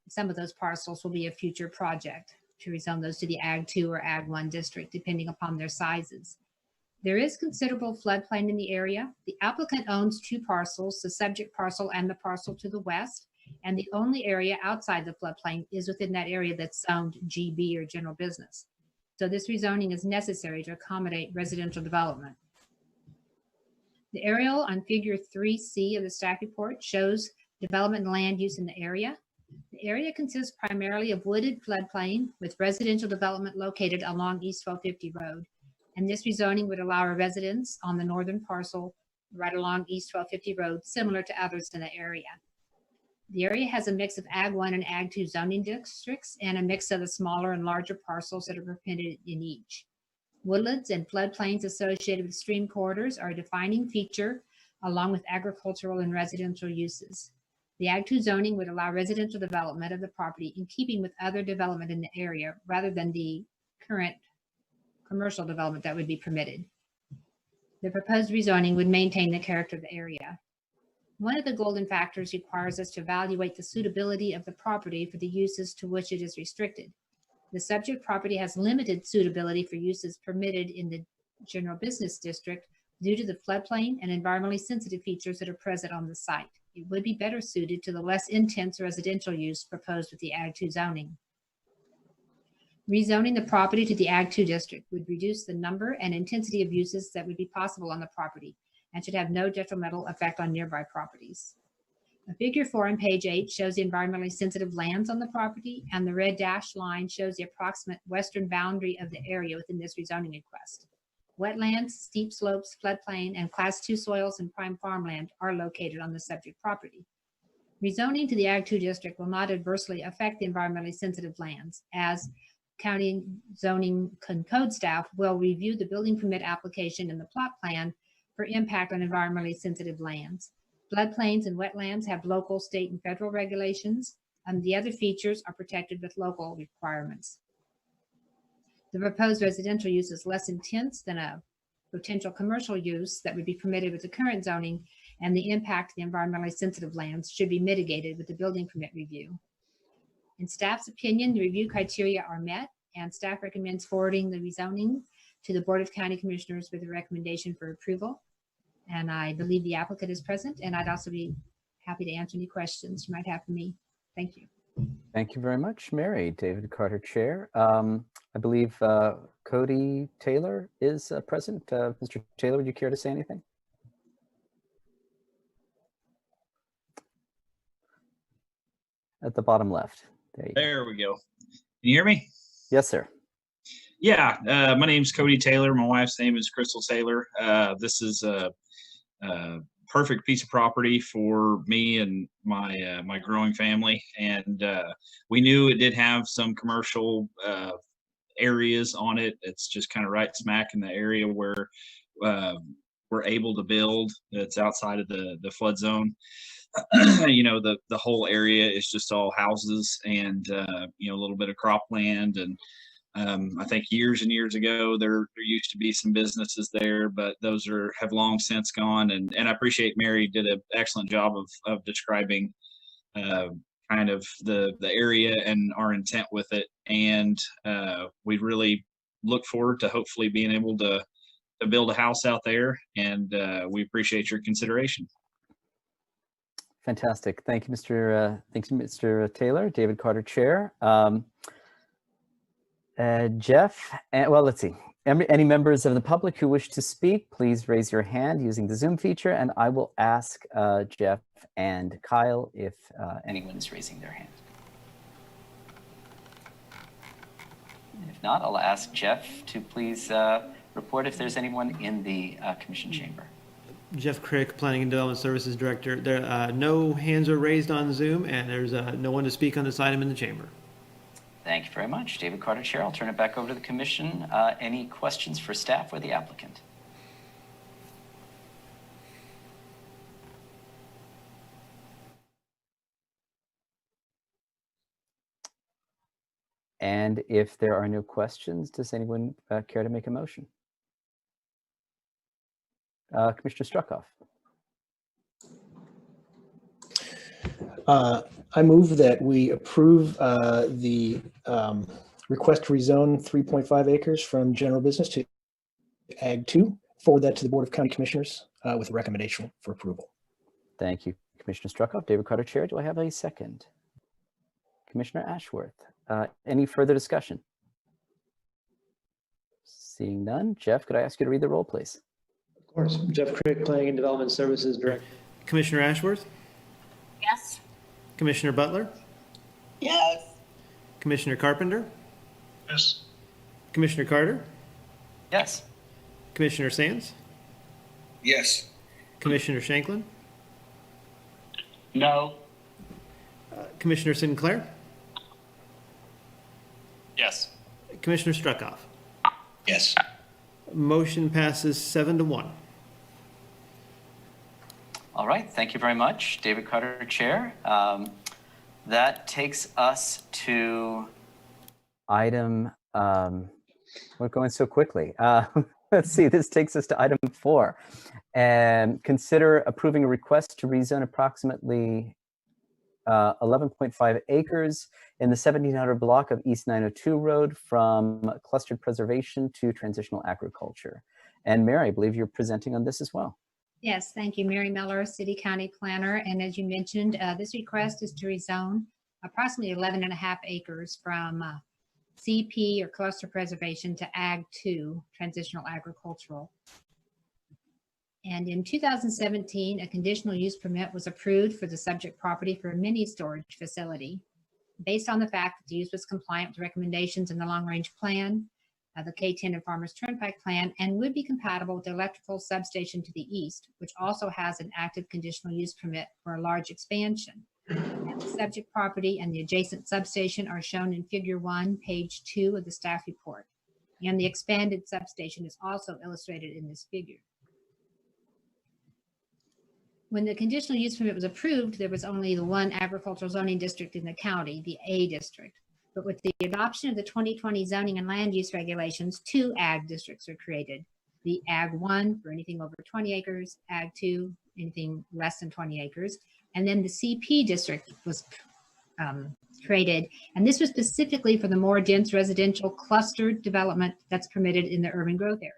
Speaker 17: some of those parcels will be a future project to rezone those to the Ag 2 or Ag 1 district, depending upon their sizes. There is considerable floodplain in the area. The applicant owns 2 parcels, the subject parcel and the parcel to the west, and the only area outside the floodplain is within that area that's zoned GB or general business. So this rezoning is necessary to accommodate residential development. The aerial on figure 3C of the staff report shows development and land use in the area. The area consists primarily of wooded floodplain with residential development located along East 1250 Road. And this rezoning would allow a residence on the northern parcel right along East 1250 Road, similar to others in the area. The area has a mix of Ag 1 and Ag 2 zoning districts and a mix of the smaller and larger parcels that are permitted in each. Woodlands and floodplains associated with stream corridors are a defining feature, along with agricultural and residential uses. The Ag 2 zoning would allow residential development of the property in keeping with other development in the area rather than the current commercial development that would be permitted. The proposed rezoning would maintain the character of the area. One of the golden factors requires us to evaluate the suitability of the property for the uses to which it is restricted. The subject property has limited suitability for uses permitted in the general business district due to the floodplain and environmentally sensitive features that are present on the site. It would be better suited to the less intense residential use proposed with the Ag 2 zoning. Rezoning the property to the Ag 2 district would reduce the number and intensity of uses that would be possible on the property and should have no detrimental effect on nearby properties. Figure 4 on page 8 shows the environmentally sensitive lands on the property, and the red dashed line shows the approximate western boundary of the area within this rezoning request. Wetlands, steep slopes, floodplain, and Class 2 soils and prime farmland are located on the subject property. Rezoning to the Ag 2 district will not adversely affect the environmentally sensitive lands, as County Zoning Code staff will review the building permit application and the plot plan for impact on environmentally sensitive lands. Floodplains and wetlands have local, state, and federal regulations, and the other features are protected with local requirements. The proposed residential use is less intense than a potential commercial use that would be permitted with the current zoning, and the impact to the environmentally sensitive lands should be mitigated with the building permit review. In staff's opinion, the review criteria are met, and staff recommends forwarding the rezoning to the Board of County Commissioners with a recommendation for approval. And I believe the applicant is present, and I'd also be happy to answer any questions you might have for me. Thank you.
Speaker 1: Thank you very much, Mary. David Carter, Chair. I believe Cody Taylor is present. Mr. Taylor, would you care to say anything? At the bottom left.
Speaker 18: There we go. Can you hear me?
Speaker 1: Yes, sir.
Speaker 18: Yeah, my name's Cody Taylor. My wife's name is Crystal Taylor. This is a perfect piece of property for me and my growing family. And we knew it did have some commercial areas on it. It's just kind of right smack in the area where we're able to build. It's outside of the flood zone. You know, the whole area is just all houses and you know, a little bit of cropland. And I think years and years ago there used to be some businesses there, but those have long since gone. And I appreciate Mary did an excellent job of describing kind of the area and our intent with it. And we really look forward to hopefully being able to build a house out there. And we appreciate your consideration.
Speaker 1: Fantastic. Thank you, Mr. Taylor. David Carter, Chair. Jeff, well, let's see. Any members of the public who wish to speak, please raise your hand using the Zoom feature, and I will ask Jeff and Kyle if
Speaker 11: anyone's raising their hand. If not, I'll ask Jeff to please report if there's anyone in the commission chamber.
Speaker 4: Jeff Crick, Planning and Development Services Director. There, no hands are raised on Zoom, and there's no one to speak on this item in the chamber.
Speaker 11: Thank you very much. David Carter, Chair. I'll turn it back over to the commission. Any questions for staff or the applicant?
Speaker 1: And if there are no questions, does anyone care to make a motion? Commissioner Struckhoff.
Speaker 9: I move that we approve the request to rezone 3.5 acres from general business to Ag 2, forward that to the Board of County Commissioners with a recommendation for approval.
Speaker 1: Thank you, Commissioner Struckhoff. David Carter, Chair. Do I have a second? Commissioner Ashworth. Any further discussion? Seeing none. Jeff, could I ask you to read the roll, please?
Speaker 10: Of course. Jeff Crick, Planning and Development Services Director.
Speaker 4: Commissioner Ashworth?
Speaker 14: Yes.
Speaker 4: Commissioner Butler?
Speaker 6: Yes.
Speaker 4: Commissioner Carpenter?
Speaker 6: Yes.
Speaker 4: Commissioner Carter?
Speaker 11: Yes.
Speaker 4: Commissioner Sands?
Speaker 6: Yes.
Speaker 4: Commissioner Shanklin?
Speaker 6: No.
Speaker 4: Commissioner Sinclair?
Speaker 15: Yes.
Speaker 4: Commissioner Struckhoff?
Speaker 6: Yes.
Speaker 4: Motion passes 7-1.
Speaker 11: All right. Thank you very much, David Carter, Chair. That takes us to
Speaker 1: item, we're going so quickly. Let's see, this takes us to item 4. And consider approving a request to rezone approximately 11.5 acres in the 1700 block of East 902 Road from clustered preservation to transitional agriculture. And Mary, I believe you're presenting on this as well.
Speaker 17: Yes, thank you. Mary Miller, City County Planner. And as you mentioned, this request is to rezone approximately 11.5 acres from CP or cluster preservation to Ag 2, transitional agricultural. And in 2017, a conditional use permit was approved for the subject property for a mini storage facility. Based on the fact that the use was compliant with recommendations in the long range plan, the K10 and Farmers Turnpike plan, and would be compatible with the electrical substation to the east, which also has an active conditional use permit for a large expansion. And the subject property and the adjacent substation are shown in Figure 1, page 2 of the staff report. And the expanded substation is also illustrated in this figure. When the conditional use permit was approved, there was only the one agricultural zoning district in the county, the A district. But with the adoption of the 2020 zoning and land use regulations, 2 ag districts are created. The Ag 1 for anything over 20 acres, Ag 2, anything less than 20 acres. And then the CP district was created. And this was specifically for the more dense residential clustered development that's permitted in the urban growth area.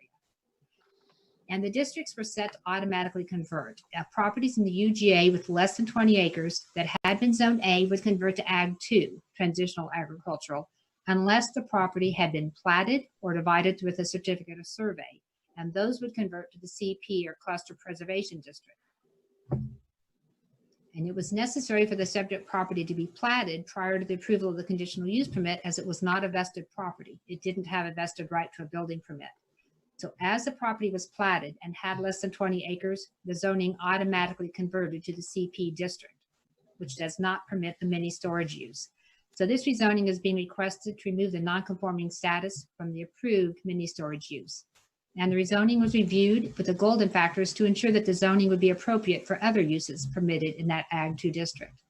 Speaker 17: And the districts were set to automatically convert. Properties in the UGA with less than 20 acres that had been zoned A would convert to Ag 2, transitional agricultural, unless the property had been platted or divided with a certificate of survey. And those would convert to the CP or cluster preservation district. And it was necessary for the subject property to be platted prior to the approval of the conditional use permit, as it was not a vested property. It didn't have a vested right to a building permit. So as the property was platted and had less than 20 acres, the zoning automatically converted to the CP district, which does not permit the mini storage use. So this rezoning is being requested to remove the non-conforming status from the approved mini storage use. And the rezoning was reviewed with the golden factors to ensure that the zoning would be appropriate for other uses permitted in that Ag 2 district.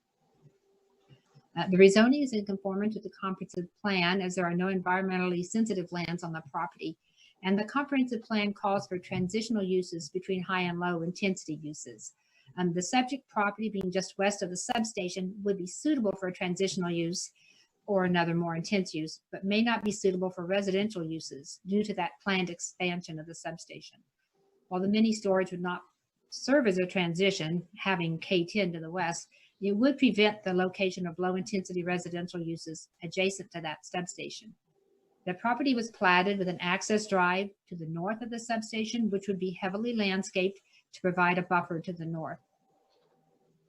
Speaker 17: The rezoning is in conformance with the comprehensive plan, as there are no environmentally sensitive lands on the property. And the comprehensive plan calls for transitional uses between high and low intensity uses. The subject property being just west of the substation would be suitable for a transitional use or another more intense use, but may not be suitable for residential uses due to that planned expansion of the substation. While the mini storage would not serve as a transition, having K10 to the west, it would prevent the location of low intensity residential uses adjacent to that substation. The property was platted with an access drive to the north of the substation, which would be heavily landscaped to provide a buffer to the north.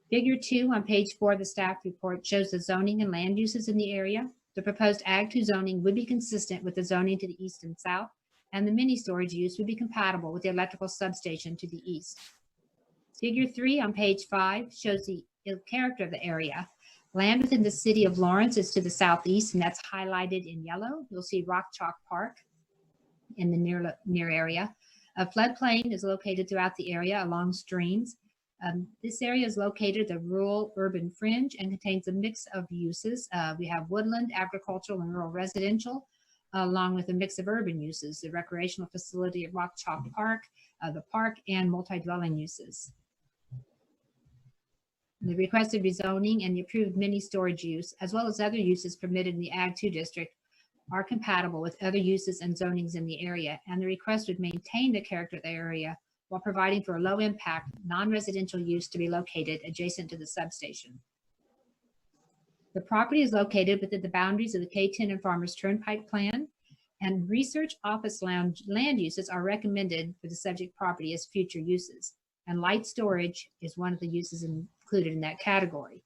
Speaker 17: Figure 2 on page 4 of the staff report shows the zoning and land uses in the area. The proposed Ag 2 zoning would be consistent with the zoning to the east and south, and the mini storage use would be compatible with the electrical substation to the east. Figure 3 on page 5 shows the character of the area. Land within the city of Lawrence is to the southeast, and that's highlighted in yellow. You'll see Rock Chalk Park in the near area. A floodplain is located throughout the area along streams. This area is located at the rural urban fringe and contains a mix of uses. We have woodland, agricultural, and rural residential, along with a mix of urban uses, the recreational facility at Rock Chalk Park, the park, and multi-dwelling uses. The requested rezoning and the approved mini storage use, as well as other uses permitted in the Ag 2 district, are compatible with other uses and zonings in the area, and the request would maintain the character of the area while providing for a low impact, non-residential use to be located adjacent to the substation. The property is located within the boundaries of the K10 and Farmers Turnpike plan, and research office land uses are recommended for the subject property as future uses, and light storage is one of the uses included in that category.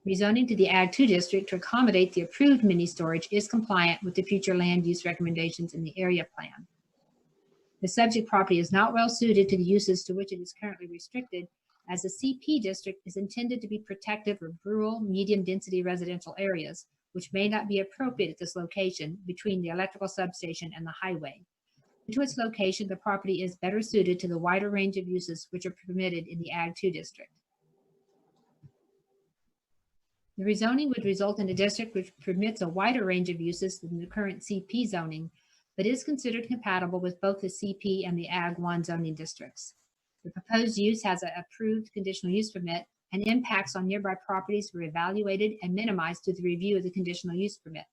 Speaker 17: Rezoning to the Ag 2 district to accommodate the approved mini storage is compliant with the future land use recommendations in the area plan. The subject property is not well suited to the uses to which it is currently restricted, as the CP district is intended to be protective of rural, medium density residential areas, which may not be appropriate at this location between the electrical substation and the highway. Due to its location, the property is better suited to the wider range of uses which are permitted in the Ag 2 district. The rezoning would result in a district which permits a wider range of uses than the current CP zoning, but is considered compatible with both the CP and the Ag 1 zoning districts. The proposed use has an approved conditional use permit and impacts on nearby properties were evaluated and minimized through the review of the conditional use permit.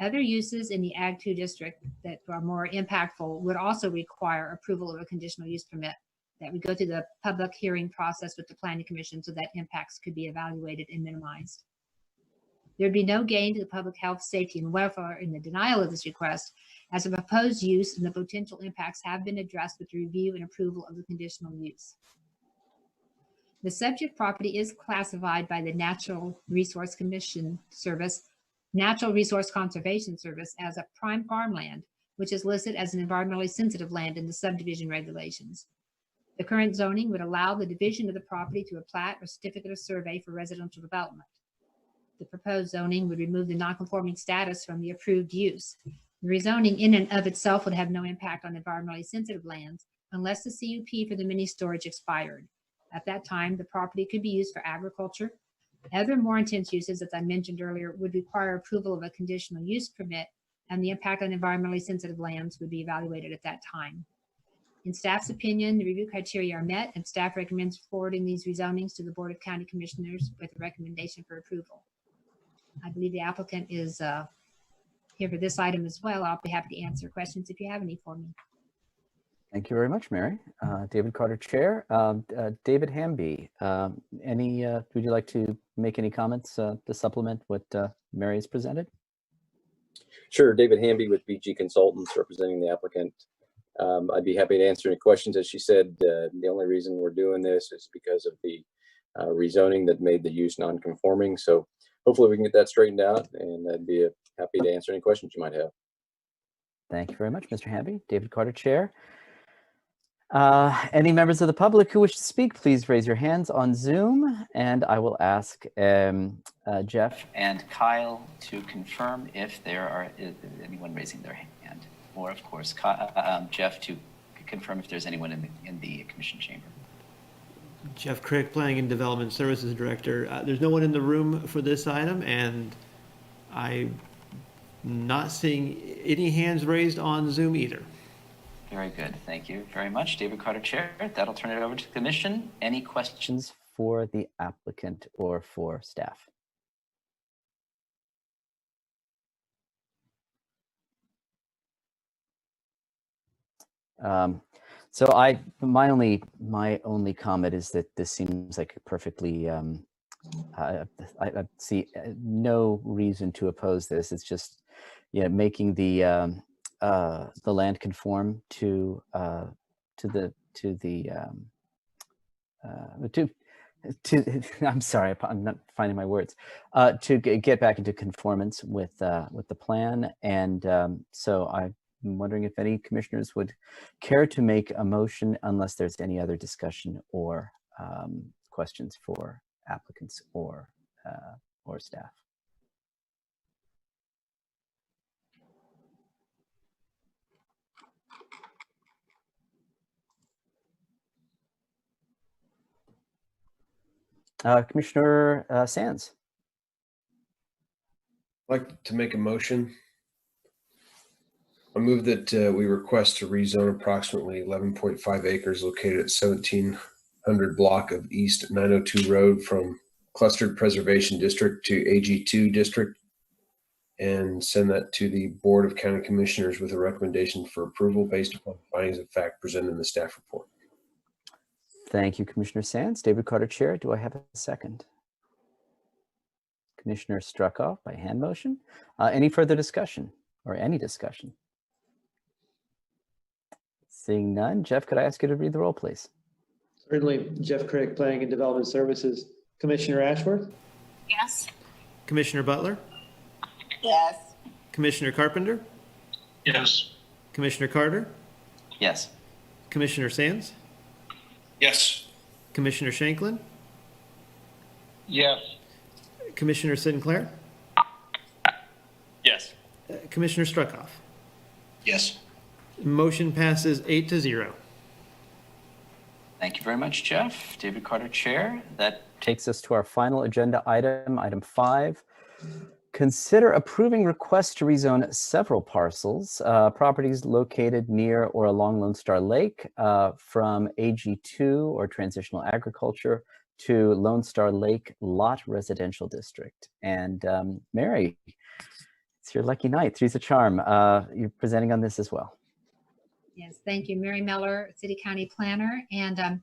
Speaker 17: Other uses in the Ag 2 district that are more impactful would also require approval of a conditional use permit that would go through the public hearing process with the Planning Commission so that impacts could be evaluated and minimized. There'd be no gain to the public health, safety, and welfare in the denial of this request, as the proposed use and the potential impacts have been addressed with the review and approval of the conditional use. The subject property is classified by the Natural Resource Conservation Service as a prime farmland, which is listed as an environmentally sensitive land in the subdivision regulations. The current zoning would allow the division of the property through a plat or certificate of survey for residential development. The proposed zoning would remove the nonconforming status from the approved use. The rezoning in and of itself would have no impact on environmentally sensitive lands unless the CUP for the mini storage expired. At that time, the property could be used for agriculture. Other more intense uses, as I mentioned earlier, would require approval of a conditional use permit, and the impact on environmentally sensitive lands would be evaluated at that time. In staff's opinion, the review criteria are met, and staff recommends forwarding these rezonings to the Board of County Commissioners with a recommendation for approval. I believe the applicant is here for this item as well. I'll be happy to answer questions if you have any for me.
Speaker 1: Thank you very much, Mary. David Carter, Chair. David Hamby, would you like to make any comments to supplement what Mary has presented?
Speaker 19: Sure, David Hamby with BG Consultants representing the applicant. I'd be happy to answer any questions. As she said, the only reason we're doing this is because of the rezoning that made the use non-conforming. So hopefully we can get that straightened out, and I'd be happy to answer any questions you might have.
Speaker 1: Thank you very much, Mr. Hamby. David Carter, Chair. Any members of the public who wish to speak, please raise your hands on Zoom, and I will ask Jeff
Speaker 11: and Kyle to confirm if there is anyone raising their hand, or of course Jeff to confirm if there's anyone in the commission chamber.
Speaker 4: Jeff Crick, Planning and Development Services Director. There's no one in the room for this item, and I'm not seeing any hands raised on Zoom either.
Speaker 11: Very good. Thank you very much, David Carter, Chair. That'll turn it over to the commission. Any questions
Speaker 1: for the applicant or for staff? So my only comment is that this seems like a perfectly, I see no reason to oppose this. It's just, making the land conform to I'm sorry, I'm not finding my words, to get back into conformance with the plan. And so I'm wondering if any commissioners would care to make a motion, unless there's any other discussion or questions for applicants or staff. Commissioner Sands.
Speaker 16: I'd like to make a motion. I move that we request to rezone approximately 11.5 acres located at 1700 block of East 902 Road from Clustered Preservation District to AG2 District, and send that to the Board of County Commissioners with a recommendation for approval based upon findings of fact presented in the staff report.
Speaker 1: Thank you, Commissioner Sands. David Carter, Chair. Do I have a second? Commissioner Struckoff by hand motion. Any further discussion or any discussion? Seeing none, Jeff, could I ask you to read the roll, please?
Speaker 10: Certainly. Jeff Crick, Planning and Development Services. Commissioner Ashworth?
Speaker 14: Yes.
Speaker 4: Commissioner Butler?
Speaker 12: Yes.
Speaker 4: Commissioner Carpenter?
Speaker 15: Yes.
Speaker 4: Commissioner Carter?
Speaker 11: Yes.
Speaker 4: Commissioner Sands?
Speaker 6: Yes.
Speaker 4: Commissioner Shanklin?
Speaker 6: Yes.
Speaker 4: Commissioner Sinclair?
Speaker 15: Yes.
Speaker 4: Commissioner Struckoff?
Speaker 6: Yes.
Speaker 4: Motion passes 8-0.
Speaker 11: Thank you very much, Jeff. David Carter, Chair. That
Speaker 1: takes us to our final agenda item, item 5. Consider approving requests to rezone several parcels, properties located near or along Lone Star Lake, from AG2 or transitional agriculture to Lone Star Lake Lot Residential District. And Mary, it's your lucky night. Three's a charm. You're presenting on this as well.
Speaker 17: Yes, thank you. Mary Miller, City County Planner. And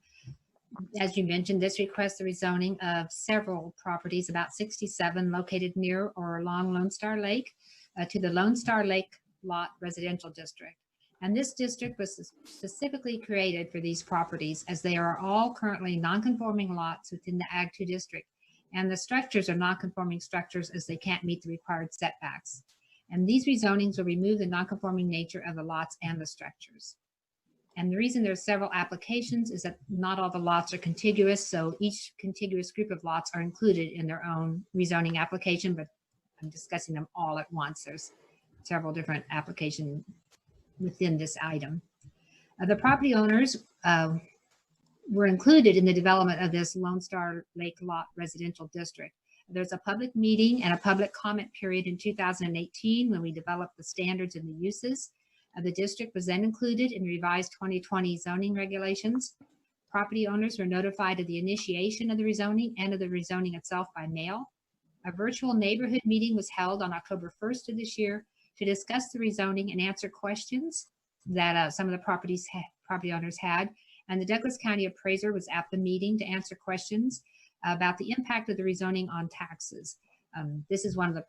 Speaker 17: as you mentioned, this requests the rezoning of several properties, about 67 located near or along Lone Star Lake, to the Lone Star Lake Lot Residential District. And this district was specifically created for these properties as they are all currently non-conforming lots within the Ag 2 district. And the structures are non-conforming structures as they can't meet the required setbacks. And these rezonings will remove the non-conforming nature of the lots and the structures. And the reason there's several applications is that not all the lots are contiguous, so each contiguous group of lots are included in their own rezoning application, but I'm discussing them all at once. There's several different applications within this item. The property owners were included in the development of this Lone Star Lake Lot Residential District. There's a public meeting and a public comment period in 2018 when we developed the standards and the uses. The district was then included in revised 2020 zoning regulations. Property owners were notified of the initiation of the rezoning and of the rezoning itself by mail. A virtual neighborhood meeting was held on October 1st of this year to discuss the rezoning and answer questions that some of the property owners had. And the Douglas County appraiser was at the meeting to answer questions about the impact of the rezoning on taxes. This is one of the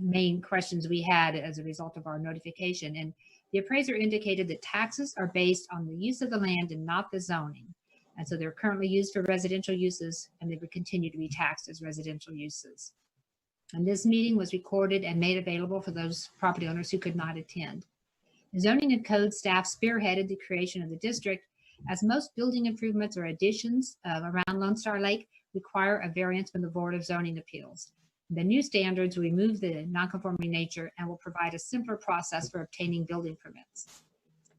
Speaker 17: main questions we had as a result of our notification. And the appraiser indicated that taxes are based on the use of the land and not the zoning. And so they're currently used for residential uses and they would continue to be taxed as residential uses. And this meeting was recorded and made available for those property owners who could not attend. The zoning and code staff spearheaded the creation of the district, as most building improvements or additions around Lone Star Lake require a variance from the Board of Zoning Appeals. The new standards remove the nonconforming nature and will provide a simpler process for obtaining building permits.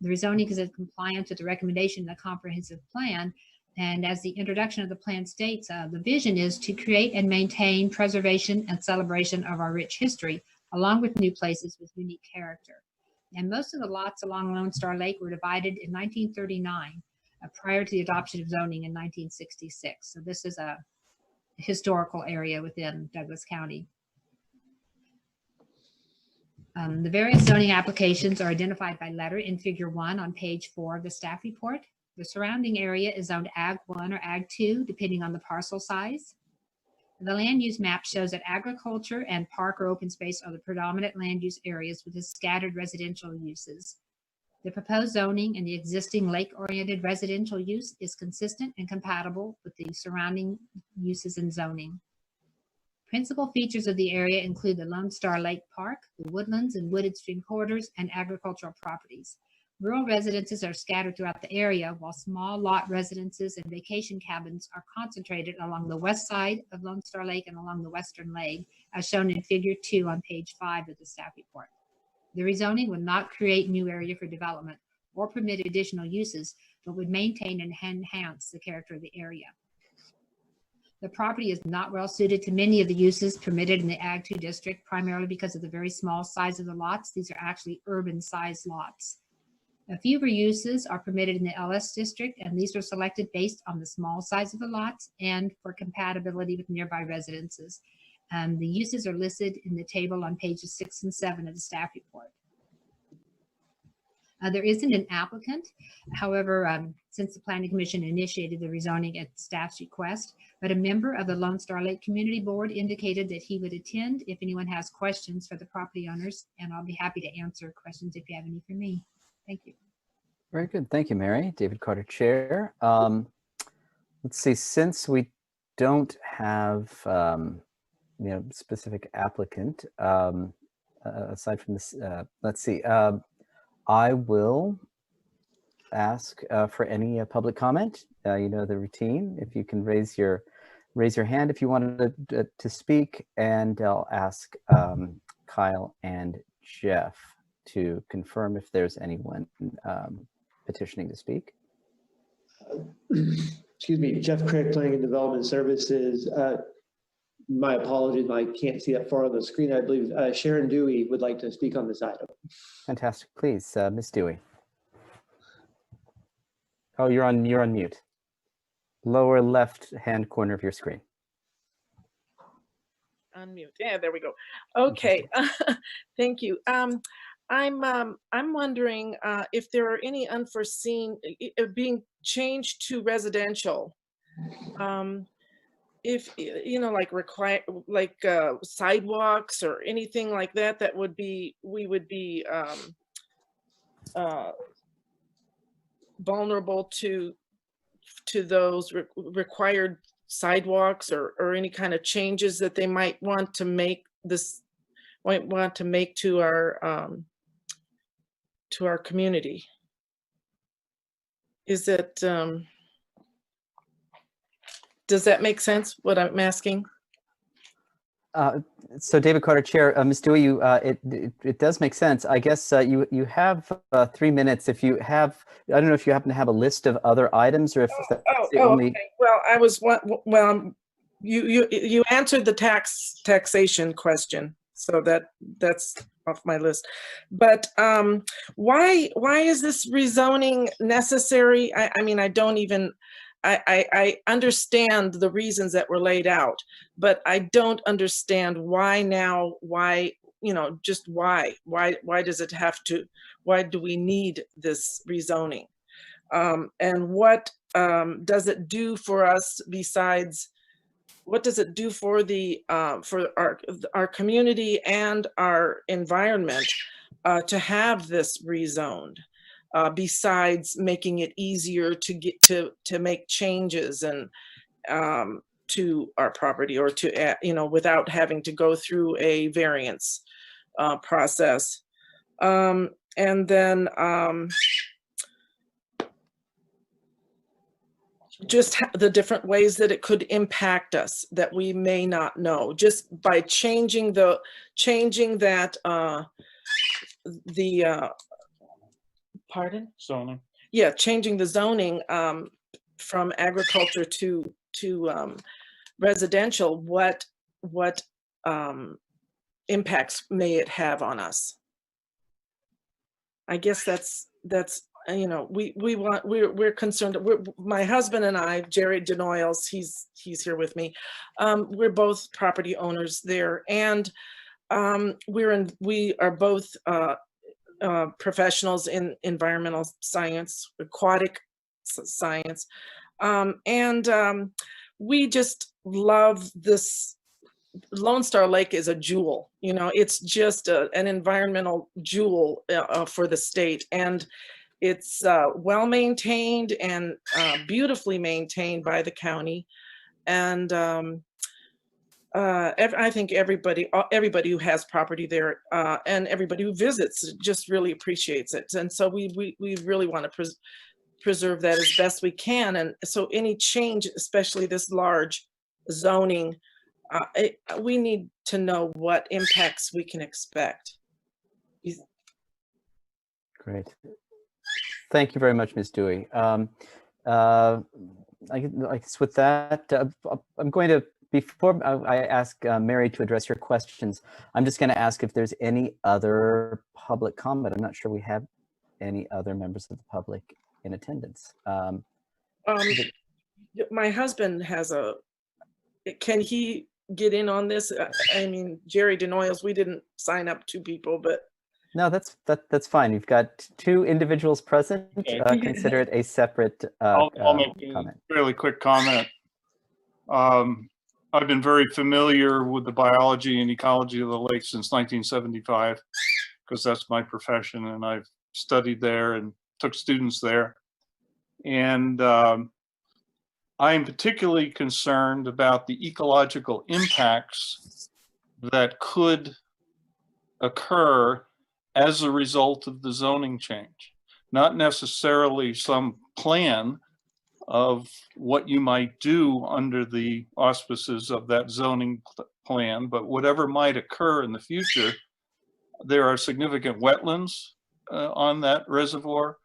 Speaker 17: The rezoning is in compliance with the recommendation of the comprehensive plan. And as the introduction of the plan states, the vision is to create and maintain preservation and celebration of our rich history, along with new places with unique character. And most of the lots along Lone Star Lake were divided in 1939, prior to the adoption of zoning in 1966. So this is a historical area within Douglas County. The various zoning applications are identified by letter in Figure 1 on page 4 of the staff report. The surrounding area is zoned Ag 1 or Ag 2, depending on the parcel size. The land use map shows that agriculture and park or open space are the predominant land use areas with the scattered residential uses. The proposed zoning and the existing lake-oriented residential use is consistent and compatible with the surrounding uses and zoning. Principal features of the area include the Lone Star Lake Park, the woodlands and wooded stream corridors, and agricultural properties. Rural residences are scattered throughout the area, while small lot residences and vacation cabins are concentrated along the west side of Lone Star Lake and along the western leg, as shown in Figure 2 on page 5 of the staff report. The rezoning would not create new area for development or permit additional uses, but would maintain and enhance the character of the area. The property is not well suited to many of the uses permitted in the Ag 2 district, primarily because of the very small size of the lots. These are actually urban sized lots. A few uses are permitted in the LS district, and these are selected based on the small size of the lots and for compatibility with nearby residences. The uses are listed in the table on pages 6 and 7 of the staff report. There isn't an applicant, however, since the Planning Commission initiated the rezoning at staff's request, but a member of the Lone Star Lake Community Board indicated that he would attend if anyone has questions for the property owners, and I'll be happy to answer questions if you have any for me. Thank you.
Speaker 1: Very good. Thank you, Mary. David Carter, Chair. Let's see, since we don't have specific applicant, aside from this, let's see, I will ask for any public comment. You know the routine. If you can raise your hand if you wanted to speak, and I'll ask Kyle and Jeff to confirm if there's anyone petitioning to speak.
Speaker 10: Excuse me, Jeff Crick, Planning and Development Services. My apologies, I can't see that far on the screen. I believe Sharon Dewey would like to speak on this item.
Speaker 1: Fantastic. Please, Ms. Dewey. Oh, you're on mute. lower left-hand corner of your screen.
Speaker 20: Unmute. Yeah, there we go. Okay. Thank you. I'm wondering if there are any unforeseen being changed to residential. If like require sidewalks or anything like that, that would be we would be vulnerable to those required sidewalks or any kind of changes that they might want to make to our community. Is it does that make sense what I'm asking?
Speaker 1: So David Carter, Chair, Ms. Dewey, it does make sense. I guess you have 3 minutes. If you have, I don't know if you happen to have a list of other items or if that's the only.
Speaker 20: Okay. Well, you answered the taxation question, so that's off my list. But why is this rezoning necessary? I mean, I don't even. I understand the reasons that were laid out, but I don't understand why now, why, just why does it have to, why do we need this rezoning? And what does it do for us besides, what does it do for for our community and our environment to have this rezoned? Besides making it easier to get to make changes and to our property, or to without having to go through a variance process, and then just the different ways that it could impact us that we may not know, just by changing that pardon?
Speaker 21: Zoning.
Speaker 20: Yeah, changing the zoning from agriculture to residential. What impacts may it have on us? I guess that's we're concerned. My husband and I, Jerry Denoyles, he's here with me. We're both property owners there, and we are both professionals in environmental science, aquatic science, and we just love this. Lone Star Lake is a jewel, it's just an environmental jewel for the state, and it's well maintained and beautifully maintained by the county, and I think everybody who has property there and everybody who visits just really appreciates it. And so we really want to preserve that as best we can. And so any change, especially this large zoning, we need to know what impacts we can expect.
Speaker 1: Great. Thank you very much, Ms. Dewey. I guess with that, I'm going to, before I ask Mary to address your questions, I'm just going to ask if there's any other public comment. I'm not sure we have any other members of the public in attendance.
Speaker 20: My husband has can he get in on this? I mean, Jerry Denoyles, we didn't sign up 2 people, but.
Speaker 1: No, that's fine. You've got 2 individuals present.
Speaker 21: Okay.
Speaker 1: Consider it a separate
Speaker 21: I'll make
Speaker 1: comment.
Speaker 21: a really quick comment. I've been very familiar with the biology and ecology of the lake since 1975, because that's my profession, and I've studied there and took students there. And I am particularly concerned about the ecological impacts that could occur as a result of the zoning change. Not necessarily some plan of what you might do under the auspices of that zoning plan, but whatever might occur in the future. There are significant wetlands on that reservoir.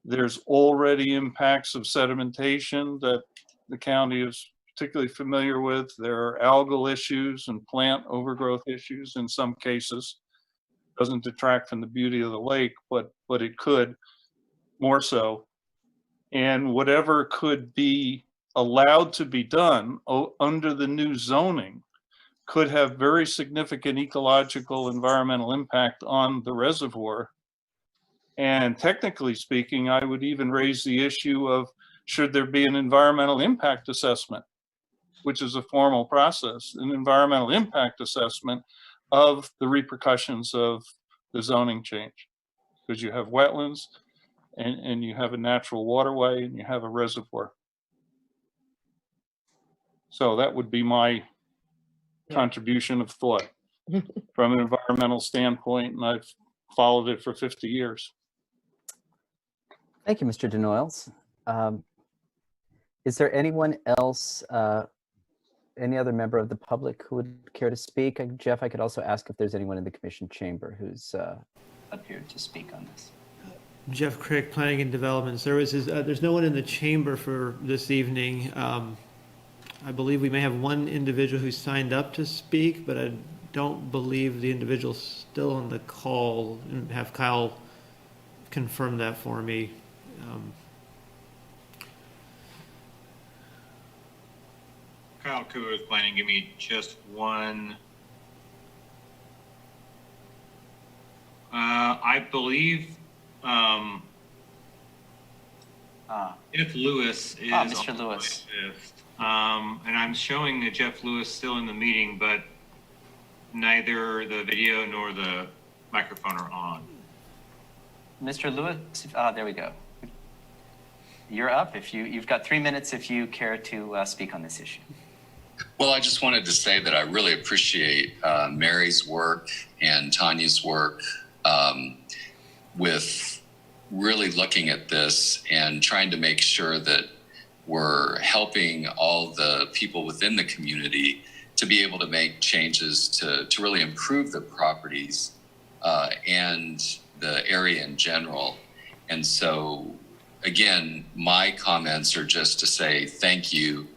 Speaker 21: There's already impacts of sedimentation that the county is particularly familiar with. There are algal issues and plant overgrowth issues in some cases. Doesn't detract from the beauty of the lake, but it could more so. And whatever could be allowed to be done under the new zoning could have very significant ecological environmental impact on the reservoir. And technically speaking, I would even raise the issue of should there be an environmental impact assessment, which is a formal process, an environmental impact assessment of the repercussions of the zoning change. Because you have wetlands and you have a natural waterway and you have a reservoir. So that would be my contribution of thought from an environmental standpoint, and I've followed it for 50 years.
Speaker 1: Thank you, Mr. Denoyles. Is there anyone else, any other member of the public who would care to speak? Jeff, I could also ask if there's anyone in the commission chamber who's
Speaker 11: Up here to speak on this.
Speaker 4: Jeff Crick, Planning and Development Services. There's no one in the chamber for this evening. I believe we may have one individual who signed up to speak, but I don't believe the individual's still on the call. And have Kyle confirm that for me.
Speaker 2: Kyle Koo is planning. Give me just one. I believe Jeff Lewis is
Speaker 11: Mr.
Speaker 2: on
Speaker 11: Lewis.
Speaker 2: my list. And I'm showing that Jeff Lewis still in the meeting, but neither the video nor the microphone are on.
Speaker 11: Mr. Lewis, there we go. You're up. If you've got 3 minutes if you care to speak on this issue.
Speaker 7: Well, I just wanted to say that I really appreciate Mary's work and Tanya's work with really looking at this and trying to make sure that we're helping all the people within the community to be able to make changes to really improve the properties and the area in general. And so, again, my comments are just to say thank you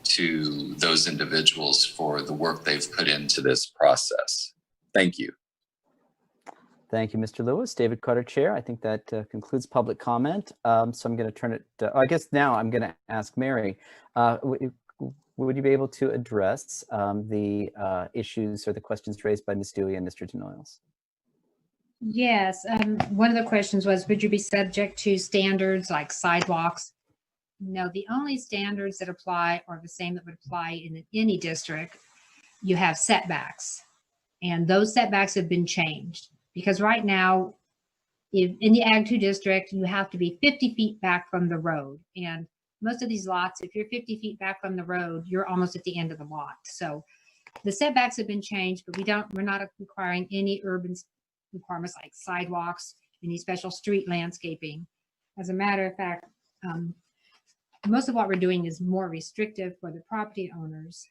Speaker 7: to those individuals for the work they've put into this process. Thank you.
Speaker 1: Thank you, Mr. Lewis. David Carter, Chair. I think that concludes public comment. So I'm going to turn it, I guess now I'm going to ask Mary, would you be able to address the issues or the questions raised by Ms. Dewey and Mr. Denoyles?
Speaker 17: Yes, one of the questions was, would you be subject to standards like sidewalks? No, the only standards that apply are the same that would apply in any district. You have setbacks, and those setbacks have been changed. Because right now, if in the Ag 2 district, you have to be 50 feet back from the road. And most of these lots, if you're 50 feet back from the road, you're almost at the end of the lot. So the setbacks have been changed, but we're not requiring any urban requirements like sidewalks, any special street landscaping. As a matter of fact, most of what we're doing is more restrictive for the property owners.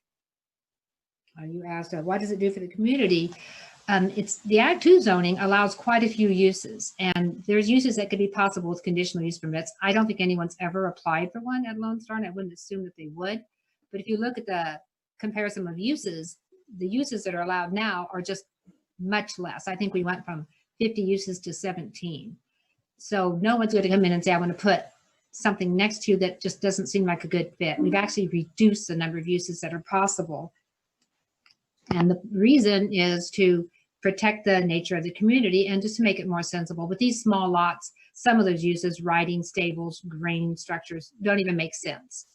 Speaker 17: You asked, what does it do for the community? It's the Ag 2 zoning allows quite a few uses, and there's uses that could be possible with conditional use permits. I don't think anyone's ever applied for one at Lone Star, and I wouldn't assume that they would. But if you look at the comparison of uses, the uses that are allowed now are just much less. I think we went from 50 uses to 17. So no one's going to come in and say, I want to put something next to you that just doesn't seem like a good fit. We've actually reduced the number of uses that are possible. And the reason is to protect the nature of the community and just to make it more sensible. With these small lots, some of those uses, riding stables, grain structures, don't even make sense.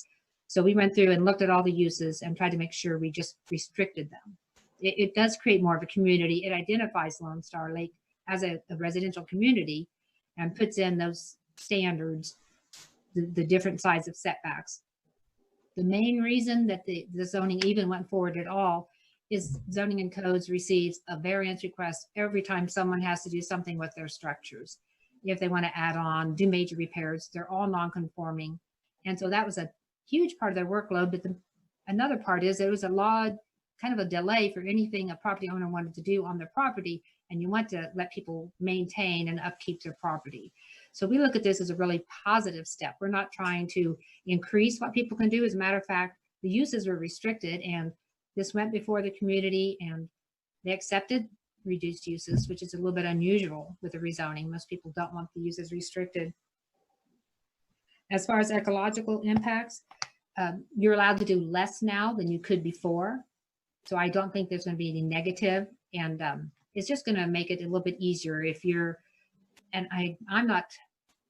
Speaker 17: So we went through and looked at all the uses and tried to make sure we just restricted them. It does create more of a community. It identifies Lone Star Lake as a residential community and puts in those standards, the different size of setbacks. The main reason that the zoning even went forward at all is zoning and codes receives a variance request every time someone has to do something with their structures. If they want to add on, do major repairs, they're all non-conforming. And so that was a huge part of their workload. But another part is there was a law, kind of a delay for anything a property owner wanted to do on their property, and you want to let people maintain and upkeep their property. So we look at this as a really positive step. We're not trying to increase what people can do. As a matter of fact, the uses were restricted, and this went before the community and they accepted reduced uses, which is a little bit unusual with the rezoning. Most people don't want the uses restricted. As far as ecological impacts, you're allowed to do less now than you could before. So I don't think there's going to be any negative, and it's just going to make it a little bit easier if you're, and I'm not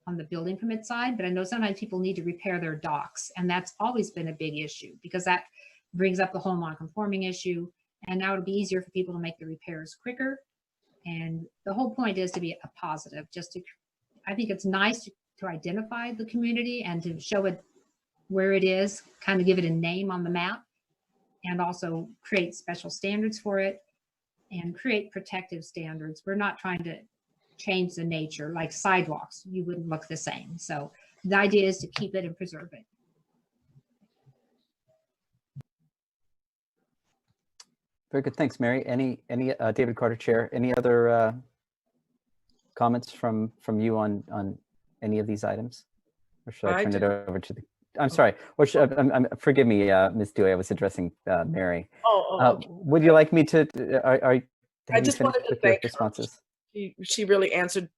Speaker 17: on the building permit side, but I know sometimes people need to repair their docks, and that's always been a big issue because that brings up the whole non-conforming issue. And now it'll be easier for people to make the repairs quicker. And the whole point is to be a positive, just to, I think it's nice to identify the community and to show it where it is, kind of give it a name on the map, and also create special standards for it and create protective standards. We're not trying to change the nature, like sidewalks, you wouldn't look the same. So the idea is to keep it and preserve it.
Speaker 1: Very good. Thanks, Mary. Any David Carter, Chair, any other comments from you on any of these items? Or should I turn it over to the, I'm sorry, or should, forgive me, Ms. Dewey, I was addressing Mary.
Speaker 20: Okay.
Speaker 1: Would you like me to,
Speaker 20: I just wanted to thank
Speaker 1: responses?
Speaker 20: her. She really answered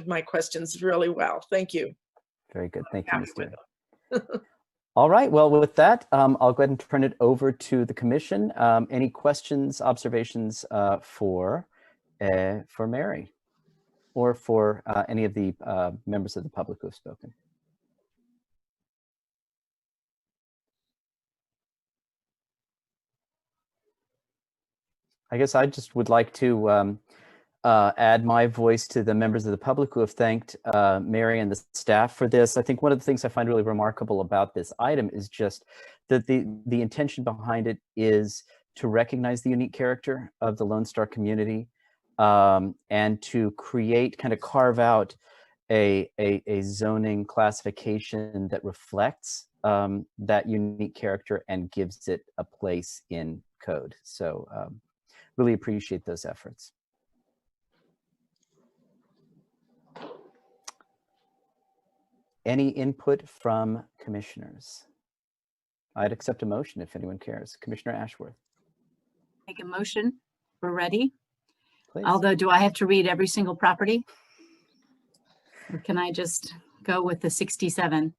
Speaker 20: my questions really well. Thank you.
Speaker 1: Very good. Thank you, Ms. Dewey. All right. Well, with that, I'll go ahead and turn it over to the commission. Any questions, observations for Mary or for any of the members of the public who have spoken? I guess I just would like to add my voice to the members of the public who have thanked Mary and the staff for this. I think one of the things I find really remarkable about this item is just that the intention behind it is to recognize the unique character of the Lone Star community and to create, kind of carve out a zoning classification that reflects that unique character and gives it a place in code. So really appreciate those efforts. Any input from commissioners? I'd accept a motion if anyone cares. Commissioner Ashworth.
Speaker 5: Make a motion. We're ready.
Speaker 1: Please.
Speaker 5: Although, do I have to read every single property? Or can I just go with the 67?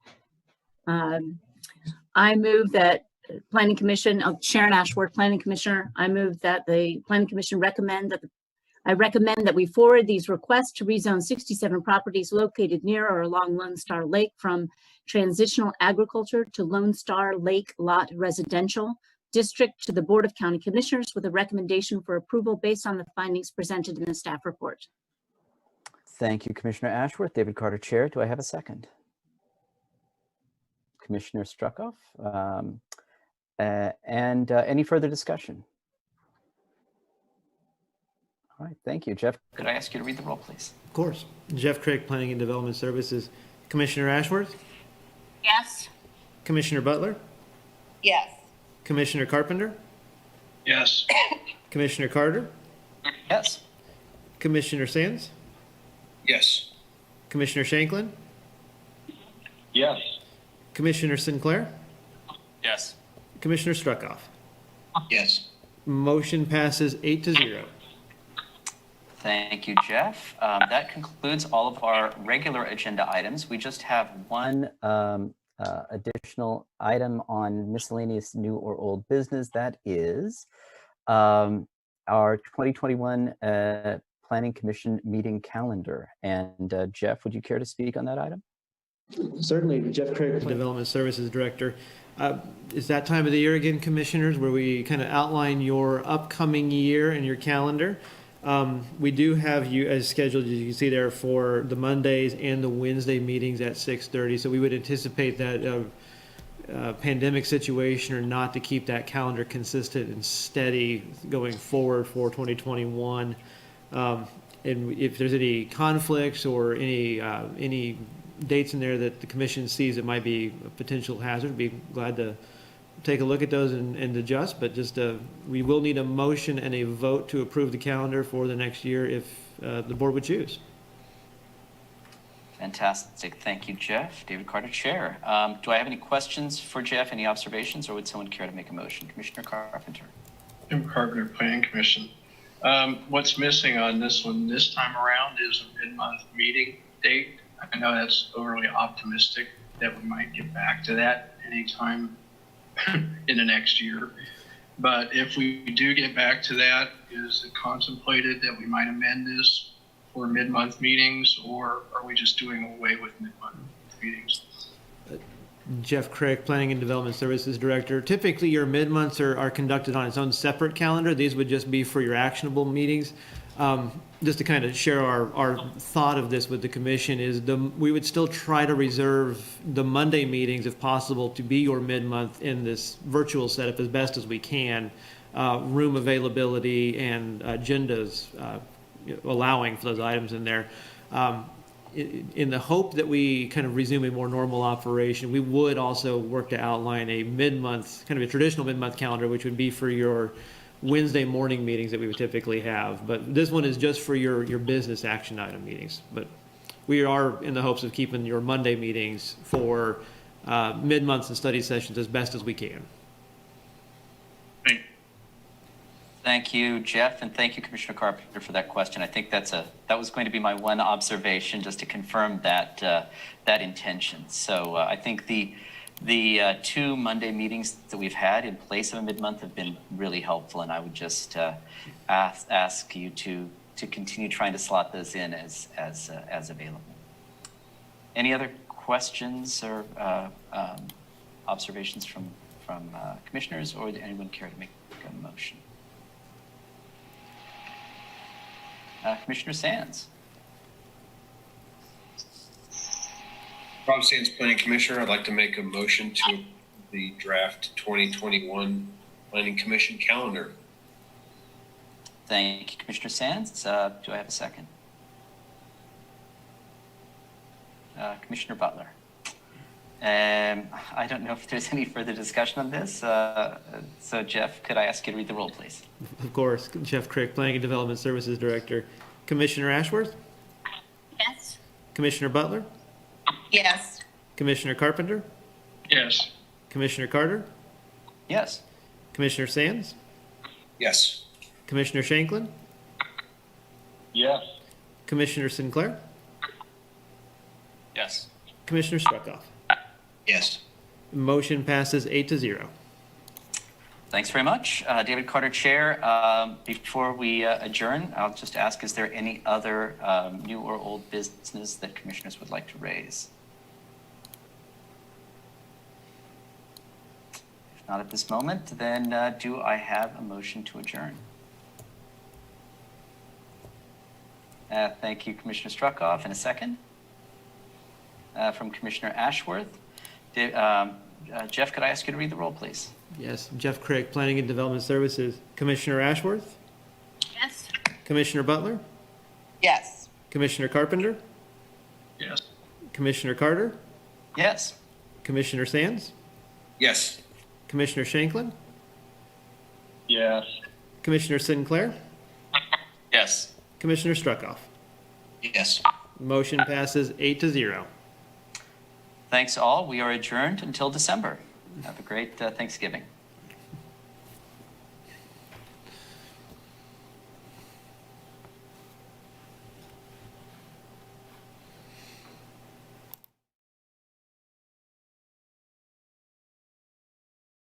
Speaker 5: I move that Planning Commission, Sharon Ashworth, Planning Commissioner, I move that the Planning Commission recommend that we forward these requests to rezone 67 properties located near or along Lone Star Lake from transitional agriculture to Lone Star Lake Lot Residential District to the Board of County Commissioners with a recommendation for approval based on the findings presented in the staff report.
Speaker 1: Thank you, Commissioner Ashworth. David Carter, Chair. Do I have a second? Commissioner Struckoff. Any further discussion? All right, thank you, Jeff.
Speaker 11: Could I ask you to read the roll, please?
Speaker 4: Of course. Jeff Craig, Planning and Development Services. Commissioner Ashworth?
Speaker 5: Yes.
Speaker 4: Commissioner Butler?
Speaker 5: Yes.
Speaker 4: Commissioner Carpenter?
Speaker 6: Yes.
Speaker 4: Commissioner Carter?
Speaker 11: Yes.
Speaker 4: Commissioner Sands?
Speaker 6: Yes.
Speaker 4: Commissioner Shanklin?
Speaker 6: Yes.
Speaker 4: Commissioner Sinclair?
Speaker 3: Yes.
Speaker 4: Commissioner Struckoff?
Speaker 6: Yes.
Speaker 4: Motion passes 8-0.
Speaker 11: Thank you, Jeff. That concludes all of our regular agenda items. We just have one
Speaker 1: additional item on miscellaneous new or old business. That is our 2021 Planning Commission meeting calendar. And Jeff, would you care to speak on that item?
Speaker 10: Certainly, Jeff Craig,
Speaker 4: Development Services Director. It's that time of the year again, commissioners, where we kind of outline your upcoming year and your calendar. We do have you as scheduled, as you can see there, for the Mondays and the Wednesday meetings at 6:30. So we would anticipate that pandemic situation or not to keep that calendar consistent and steady going forward for 2021. And if there's any conflicts or any dates in there that the commission sees that might be a potential hazard, be glad to take a look at those and adjust, but just we will need a motion and a vote to approve the calendar for the next year if the board would choose.
Speaker 11: Fantastic. Thank you, Jeff. David Carter, Chair. Do I have any questions for Jeff? Any observations, or would someone care to make a motion? Commissioner Carpenter.
Speaker 8: Jim Carpenter, Planning Commission. What's missing on this one this time around is a mid-month meeting date. I know that's overly optimistic that we might get back to that anytime
Speaker 13: in the next year. But if we do get back to that, is it contemplated that we might amend this for mid-month meetings, or are we just doing away with mid-month meetings?
Speaker 4: Jeff Crick, Planning and Development Services Director. Typically, your mid-months are conducted on its own separate calendar. These would just be for your actionable meetings. Just to kind of share our thought of this with the commission is we would still try to reserve the Monday meetings, if possible, to be your mid-month in this virtual setup as best as we can. Room availability and agendas allowing for those items in there. In the hope that we kind of resume a more normal operation, we would also work to outline a mid-month, kind of a traditional mid-month calendar, which would be for your Wednesday morning meetings that we would typically have. But this one is just for your business action item meetings. But we are in the hopes of keeping your Monday meetings for mid-months and study sessions as best as we can.
Speaker 11: Thank you, Jeff, and thank you, Commissioner Carpenter, for that question. I think that was going to be my one observation, just to confirm that that intention. So I think the 2 Monday meetings that we've had in place of a mid-month have been really helpful, and I would just ask you to continue trying to slot those in as available. Any other questions or observations from commissioners, or would anyone care to make a motion? Commissioner Sands.
Speaker 16: Rob Sands, Planning Commissioner. I'd like to make a motion to the draft 2021 Planning Commission calendar.
Speaker 11: Thank you, Commissioner Sands. Do I have a second? Commissioner Butler. I don't know if there's any further discussion on this. So Jeff, could I ask you to read the roll, please?
Speaker 4: Of course. Jeff Crick, Planning and Development Services Director. Commissioner Ashworth?
Speaker 12: Yes.
Speaker 4: Commissioner Butler?
Speaker 12: Yes.
Speaker 4: Commissioner Carpenter?
Speaker 13: Yes.
Speaker 4: Commissioner Carter?
Speaker 11: Yes.
Speaker 4: Commissioner Sands?
Speaker 16: Yes.
Speaker 4: Commissioner Shanklin?
Speaker 13: Yes.
Speaker 4: Commissioner Sinclair?
Speaker 3: Yes.
Speaker 4: Commissioner Struckoff?
Speaker 16: Yes.
Speaker 4: Motion passes 8-0.
Speaker 11: Thanks very much. David Carter, Chair. Before we adjourn, I'll just ask, is there any other new or old business that commissioners would like to raise? If not at this moment, then do I have a motion to adjourn? Thank you, Commissioner Struckoff. In a second. From Commissioner Ashworth. Jeff, could I ask you to read the roll, please?
Speaker 4: Yes. Jeff Crick, Planning and Development Services. Commissioner Ashworth?
Speaker 12: Yes.
Speaker 4: Commissioner Butler?
Speaker 12: Yes.
Speaker 4: Commissioner Carpenter?
Speaker 13: Yes.
Speaker 4: Commissioner Carter?
Speaker 11: Yes.
Speaker 4: Commissioner Sands?
Speaker 16: Yes.
Speaker 4: Commissioner Shanklin?
Speaker 13: Yes.
Speaker 4: Commissioner Sinclair?
Speaker 3: Yes.
Speaker 4: Commissioner Struckoff?
Speaker 16: Yes.
Speaker 4: Motion passes 8-0.
Speaker 11: Thanks all. We are adjourned until December. Have a great Thanksgiving.